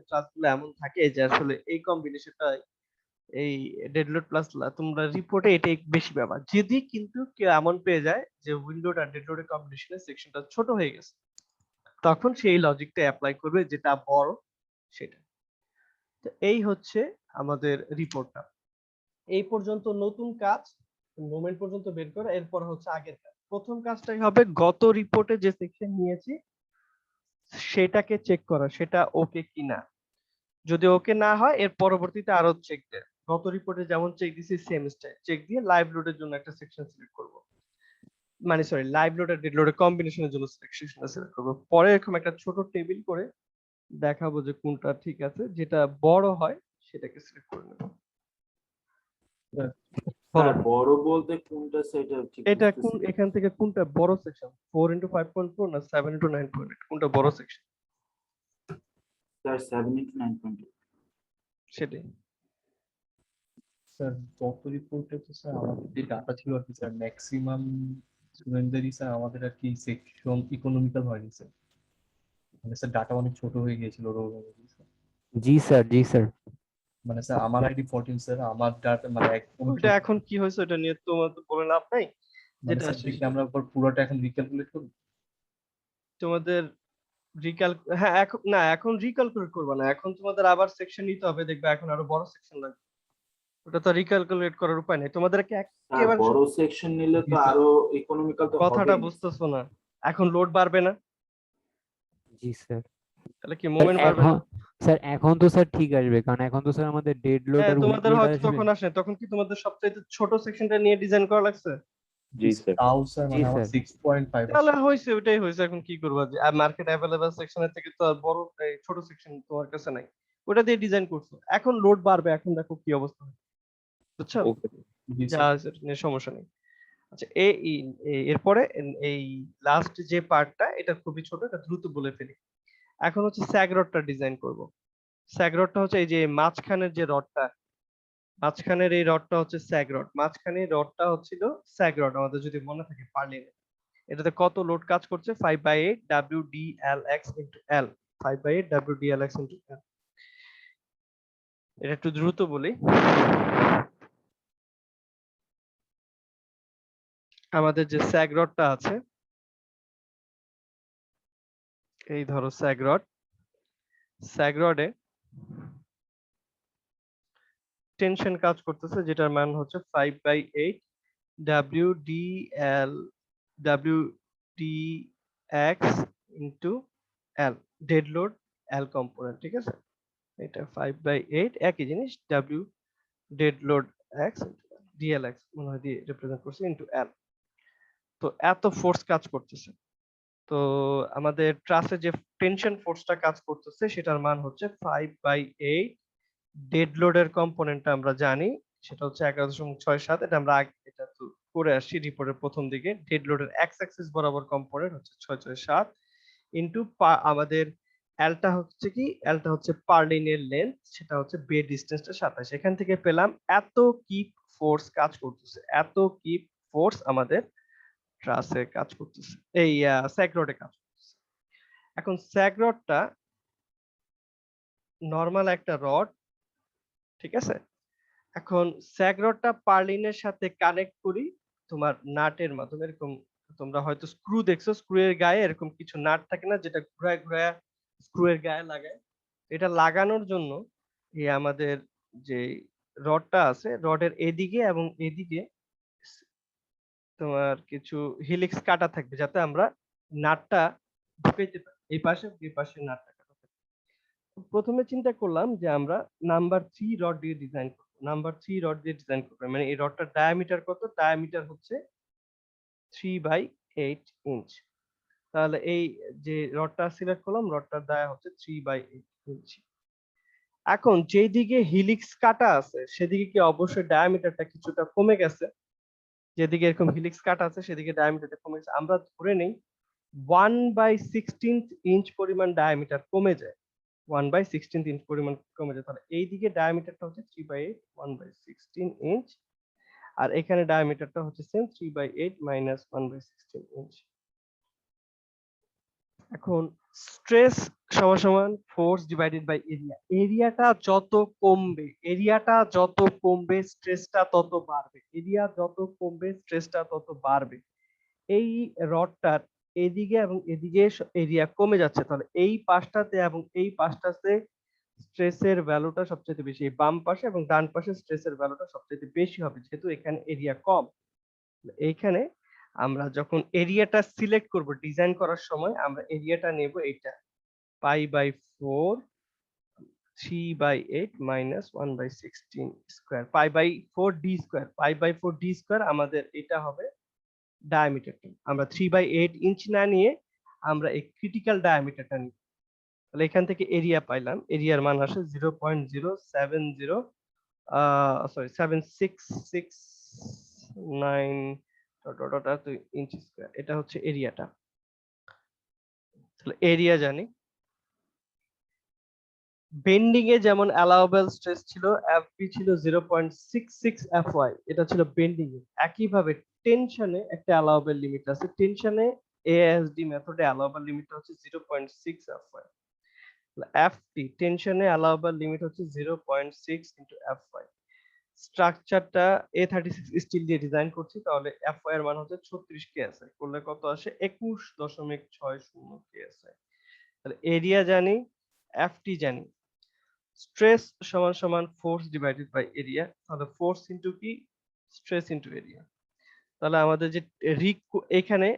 ক্লাসগুলো এমন থাকে যে আসলে এই কম্বিনেশনটা, এই ডেড লোড প্লাস, তোমরা রিপোর্টে এটাই বেশি ব্যবহার। যদি কিন্তু কেউ এমন পেয়ে যায় যে উইন্ডোড আর ডেড লোডের কম্বিনেশনের সেকশনটা ছোট হয়ে গেছে, তখন সেই লজিকটা অ্যাপ্লাই করবে যেটা বড় সেটা। তো এই হচ্ছে আমাদের রিপোর্টটা। এই পর্যন্ত নতুন কাজ, মোমেন্ট পর্যন্ত বের করা, এরপর হচ্ছে আগের কাজ। প্রথম কাজটাই হবে গত রিপোর্টে যে সেকশন নিয়েছি সেটাকে চেক করা, সেটা ওকে কিনা। যদি ওকে না হয় এর পরবর্তীতে আরো চেক দেয়, গত রিপোর্টে যেমন চেক দিছি সেম স্টাইল চেক দিয়ে লাইভ লোডের জন্য একটা সেকশন সিলেক্ট করব, মানে সরি লাইভ লোড আর ডেড লোডের কম্বিনেশনের জন্য সেকশনটা সিলেক্ট করব। পরে এরকম একটা ছোট টেবিল করে দেখাবো যে কোনটা ঠিক আছে, যেটা বড় হয় সেটাকে সিলেক্ট করে নেব। স্যার বড় বলতে কোনটা সেটা ঠিক এটা বুঝতেছি কোন, না। এখান থেকে কোনটা বড় সেকশন, 4x5.4 না 7x9.8, কোনটা বড় সেকশন স্যার 7x9.8। সেটাই। স্যার গত রিপোর্টে তো স্যার আমাদের যে ডাটা ছিল আর কি স্যার, ম্যাক্সিমাম স্টুডেন্টদেরই স্যার আমাদের আর কি সেকশন ইকোনমিক্যাল হয়নি স্যার, মানে স্যার ডাটা অনেক ছোট হয়ে গিয়েছিল রোল অনুযায়ী স্যার। জি স্যার, জি স্যার। মানে স্যার আমার আইডি 14 স্যার, আমার ডাটা মানে একদম ওটা এখন কি হয়েছে ওটা নিয়ে তোমার তো বলে লাভ নাই, মানে যেটা স্যার আছে দেখি সেটা। আমরা পুরোটা এখন রিক্যালকুলেট করব। তোমাদের হ্যাঁ এখন না, এখন রিক্যালকুলেট করবে না, এখন তোমাদের আবার সেকশন নিতে হবে, দেখবে এখন আরো বড় সেকশন লাগবে, ওটা তো রিক্যালকুলেট করার উপায় নেই তোমাদেরকে স্যার একেবারে বড় সেকশন নিলে তো আরো ইকোনমিক্যাল তো কথাটা হবেই। বুঝতেছো না, এখন লোড বাড়বে না, জি স্যার। তাহলে কি মোমেন্ট বাড়বে না? এখন স্যার এখন তো স্যার ঠিক আসবে, কারণ এখন তো স্যার আমাদের ডেড লোড হ্যাঁ, আর উইন্ড তোমাদের লোড হয়তো আসবে। তখন আসে, তখন কি তোমাদের সবচেয়ে ছোট সেকশনটা নিয়ে ডিজাইন করা লাগছে? জি স্যার। তাও স্যার জি মানে আমার স্যার। 6.5 তাহলে হয়েছে, ওইটাই হয়েছে। এখন কি করবা, যে মার্কেট অ্যাভেলেবল সেকশনের থেকে তো আর বড় এই ছোট সেকশন তোমার কাছে নাই, ওটা দিয়ে ডিজাইন করছো। এখন লোড বাড়বে, এখন দেখো কি অবস্থা হয়, বুঝছো? ওকে। জি যা স্যার। আছে এটা নিয়ে সমস্যা নেই। আচ্ছা, এরপরে এই লাস্ট যে পার্টটা, এটা খুবই ছোট, এটা দ্রুত বলে ফেলি। এখন হচ্ছে স্যাগরডটা ডিজাইন করব। স্যাগরডটা হচ্ছে এই যে মাঝখানের যে রডটা, মাঝখানের এই রডটা হচ্ছে স্যাগরড। মাঝখানে রডটা হচ্ছিল স্যাগরড, আমাদের যদি মনে থাকে পারলিনে। এটাতে কত লোড কাজ করছে? 5/8 WDLX into L। 5/8 WDLX into L। এটা একটু দ্রুত বলি। আমাদের যে স্যাগ রডটা আছে, এই ধরো স্যাগ রড, স্যাগ রডে টেনশন কাজ করতেছে, যেটার মান হচ্ছে 5/8 WDX into L। Dead load L component, ঠিক আছে? এটা 5/8 একই জিনিস, W dead load X DLX মনে হয় দিয়ে রিপ্রেজেন্ট করছে ইনটু L। তো এত ফোর্স কাজ করতেছে। তো আমাদের ট্রাসে যে টেনশন ফোর্সটা কাজ করতেছে, সেটার মান হচ্ছে 5/8। ডেড লোডের কম্পোনেন্টটা আমরা জানি, সেটা হচ্ছে 11.67। এটা আমরা এটা তো করে আসছি রিপোর্টের প্রথম দিকে। ডেড লোডের এক্স অ্যাক্সিস বরাবর কম্পোনেন্ট হচ্ছে 667 ইনটু আমাদের এলটা হচ্ছে কি, এলটা হচ্ছে পার্লিনের লেন্থ, সেটা হচ্ছে বে ডিসটেন্সটা 27। এখান থেকে পেলাম এত কিপ ফোর্স কাজ করতেছে, এত কিপ ফোর্স আমাদের ট্রাসে কাজ করতেছে, এই স্যাগ রডে কাজ করতেছে। এখন স্যাগ রডটা নরমাল একটা রড, ঠিক আছে? এখন স্যাগ রডটা পার্লিনের সাথে কানেক্ট করি তোমার নাটের মাধ্যমে। এরকম তোমরা হয়তো স্ক্রু দেখছো, স্ক্রু এর গায়ে এরকম কিছু নাট থাকে না, যেটা ঘুরায় ঘুরায় স্ক্রু এর গায়ে লাগায়। এটা লাগানোর জন্য এই আমাদের যে রডটা আছে, রডের এদিকে এবং এদিকে তোমার কিছু হিলিক্স কাটা থাকবে, যাতে আমরা নাটটা ঢুকাইতে পারি। এই পাশে এই পাশে নাটটা কাটা থাকবে। প্রথমে চিন্তা করলাম যে আমরা নাম্বার 3 রড দিয়ে ডিজাইন করব। নাম্বার 3 রড দিয়ে ডিজাইন করব, মানে এই রডটার ডায়ামিটার কত? ডায়ামিটার হচ্ছে 3/8 ইঞ্চ। তাহলে এই যে রডটা সিলেক্ট করলাম, রডটার ডায়া হচ্ছে 3/8 ইঞ্চ। এখন যেই দিকে হিলিক্স কাটা আছে, সেদিকে কি অবশ্যই ডায়ামিটারটা কিছুটা কমে গেছে? যেদিকে এরকম হিলিক্স কাটা আছে, সেদিকে ডায়ামিটারটা কমে গেছে। আমরা ধরে নেই 1/16 ইঞ্চ পরিমাণ ডায়ামিটার কমে যায়। 1/16 ইঞ্চ পরিমাণ কমে যায়। তাহলে এই দিকে ডায়ামিটারটা হচ্ছে 3/8 1/16 ইঞ্চ, আর এখানে ডায়ামিটারটা হচ্ছে সেম 3/8 মাইনাস 1/16 ইঞ্চ। এখন স্ট্রেস সমান ফোর্স ডিভাইডেড বাই এরিয়া। এরিয়াটা যত কমবে, এরিয়াটা যত কমবে স্ট্রেসটা তত বাড়বে। এরিয়া যত কমবে স্ট্রেসটা তত বাড়বে। এই রডটার এদিকে এবং এদিকে এরিয়া কমে যাচ্ছে, তাহলে এই পাশটাতে এবং এই পাশটাতে স্ট্রেসের ভ্যালুটা সবচেয়ে বেশি। এই বাম পাশে এবং ডান পাশে স্ট্রেসের ভ্যালুটা সবচেয়ে বেশি হবে, যেহেতু এখানে এরিয়া কম। এইখানে আমরা যখন এরিয়াটা সিলেক্ট করব ডিজাইন করার সময়, আমরা এরিয়াটা নেব এইটা π/4 3/8 minus 1/16 square, π/4 d square. π/4 d square আমাদের এটা হবে ডায়ামিটারটা। আমরা 3/8 ইঞ্চ না নিয়ে আমরা এই ক্রিটিক্যাল ডায়ামিটারটা নিই। তাহলে এখান থেকে এরিয়া পাইলাম, এরিয়ার মান আসে 0.070 সরি 7669 ইঞ্চ স্কয়ার। এটা হচ্ছে এরিয়াটা। তাহলে এরিয়া জানি। বেন্ডিং এ যেমন অ্যালাউবেল স্ট্রেস ছিল, এফবি ছিল 0.66 এফওয়াই, এটা ছিল বেন্ডিং এ। একইভাবে টেনশনে একটা অ্যালাউবেল লিমিট আছে। টেনশনে এএসডি মেথডে অ্যালাউবেল লিমিটটা হচ্ছে 0.6 এফওয়াই। এফটি টেনশনে অ্যালাউবেল লিমিট হচ্ছে 0.6 ইনটু এফওয়াই। স্ট্রাকচারটা A36 স্টিল দিয়ে ডিজাইন করছি, তাহলে এফওয়াই এর মান হচ্ছে 36 কেএসআই। করলে কত আসে? 21.60 কেএসআই। তাহলে এরিয়া জানি, এফটি জানি, স্ট্রেস সমান ফোর্স ডিভাইডেড বাই এরিয়া। তাহলে ফোর্স ইনটু কি? Stress into area. তাহলে আমাদের যে এখানে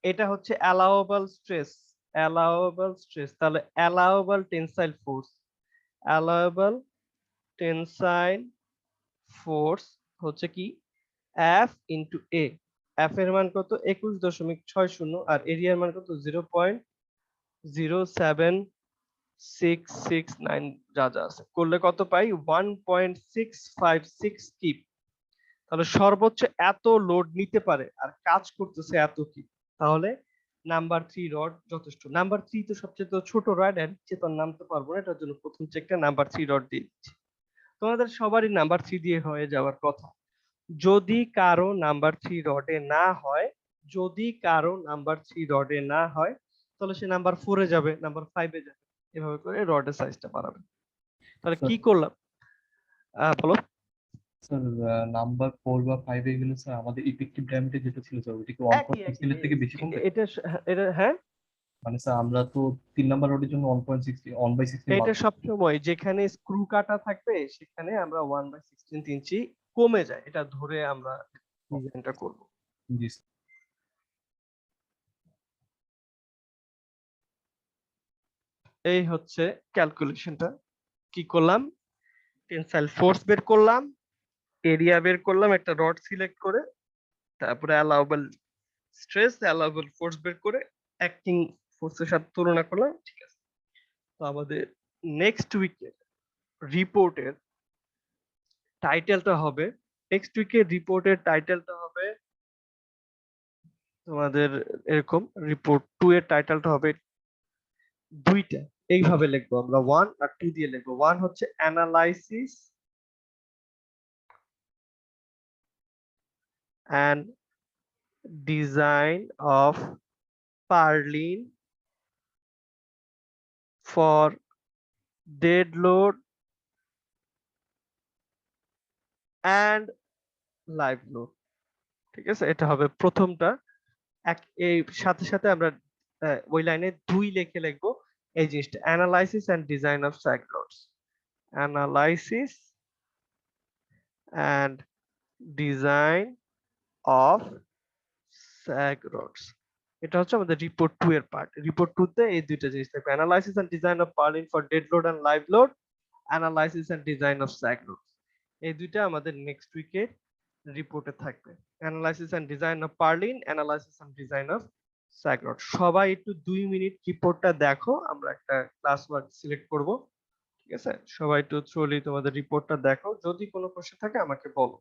এটা হচ্ছে অ্যালাউয়েবল স্ট্রেস, অ্যালাউয়েবল স্ট্রেস, তাহলে allowable tensile force, allowable tensile force হচ্ছে কি এফ ইন্টু এ। এফ এর মান কত 21.60 আর এরিয়ার মান কত 0.07669 যা যা আছে করলে কত পাই 1.656 কিপ। তাহলে সর্বোচ্চ এত লোড নিতে পারে আর কাজ করতেছে এত কিপ, তাহলে নাম্বার 3 রড যথেষ্ট। নাম্বার 3 তো সবচেয়ে তো ছোট রড, এর নিচে তো নামতে পারবো না, এটার জন্য প্রথম চেকটা নাম্বার 3 রড দিয়ে দিচ্ছি। তোমাদের সবারই নাম্বার 3 দিয়ে হয়ে যাওয়ার কথা। যদি কারো নাম্বার 3 রডে না হয়, যদি কারো নাম্বার 3 রডে না হয়, তাহলে সে নাম্বার 4 এ যাবে, নাম্বার 5 এ যাবে, এভাবে করে রডের সাইজটা বাড়াবে। তাহলে কি করলাম বলো। স্যার নাম্বার 4 বা 5 এ গেলে স্যার আমাদের ইফেক্টিভ ডায়ামিটার যেটা ছিল স্যার ওটা কি একই 1.6 এর থেকে বেশি কমবে? এটা এটা হ্যাঁ, মানে স্যার আমরা তো 3 নাম্বার রডের জন্য 1/16 এটা সবসময় যেখানে স্ক্রু কাটা থাকবে সেখানে আমরা 1/16 ইঞ্চি কমে যায়, এটা ধরে আমরা ডিজাইনটা করব। জি স্যার। এই হচ্ছে ক্যালকুলেশনটা। কি করলাম, টেনসাইল ফোর্স বের করলাম, এরিয়া বের করলাম একটা রড সিলেক্ট করে, তারপরে অ্যালাউয়েবল স্ট্রেস অ্যালাউয়েবল ফোর্স বের করে অ্যাক্টিং ফোর্সের সাথে তুলনা করলাম, ঠিক আছে। তো আমাদের নেক্সট উইকের রিপোর্টের টাইটেলটা হবে, নেক্সট উইকের রিপোর্টের টাইটেলটা হবে তোমাদের এরকম, রিপোর্ট 2 এর টাইটেলটা হবে দুইটা, এইভাবে লিখবো আমরা 1 আর 2 দিয়ে লিখবো। 1 হচ্ছে analysis and design of purlin for dead load and live load, ঠিক আছে। এটা হবে প্রথমটা। এই সাথে সাথে আমরা ওই লাইনে 2 লিখে লিখবো এই জিনিসটা, analysis and design of sag rods, analysis and design of sag rods. এটা হচ্ছে আমাদের রিপোর্ট 2 এর পার্ট। রিপোর্ট 2 তে এই দুইটা জিনিস থাকবে, analysis and design of purlin for dead load and live load, analysis and design of sag rods. এই দুইটা আমাদের নেক্সট উইকের রিপোর্টে থাকবে, analysis and design of purlin, analysis and design of sag rod. সবাই একটু 2 মিনিট রিপোর্টটা দেখো, আমরা একটা ক্লাস ওয়ার্ক সিলেক্ট করব, ঠিক আছে। সবাই একটু থ্রোলি তোমাদের রিপোর্টটা দেখো, যদি কোনো কোশ্চেন থাকে আমাকে বলো।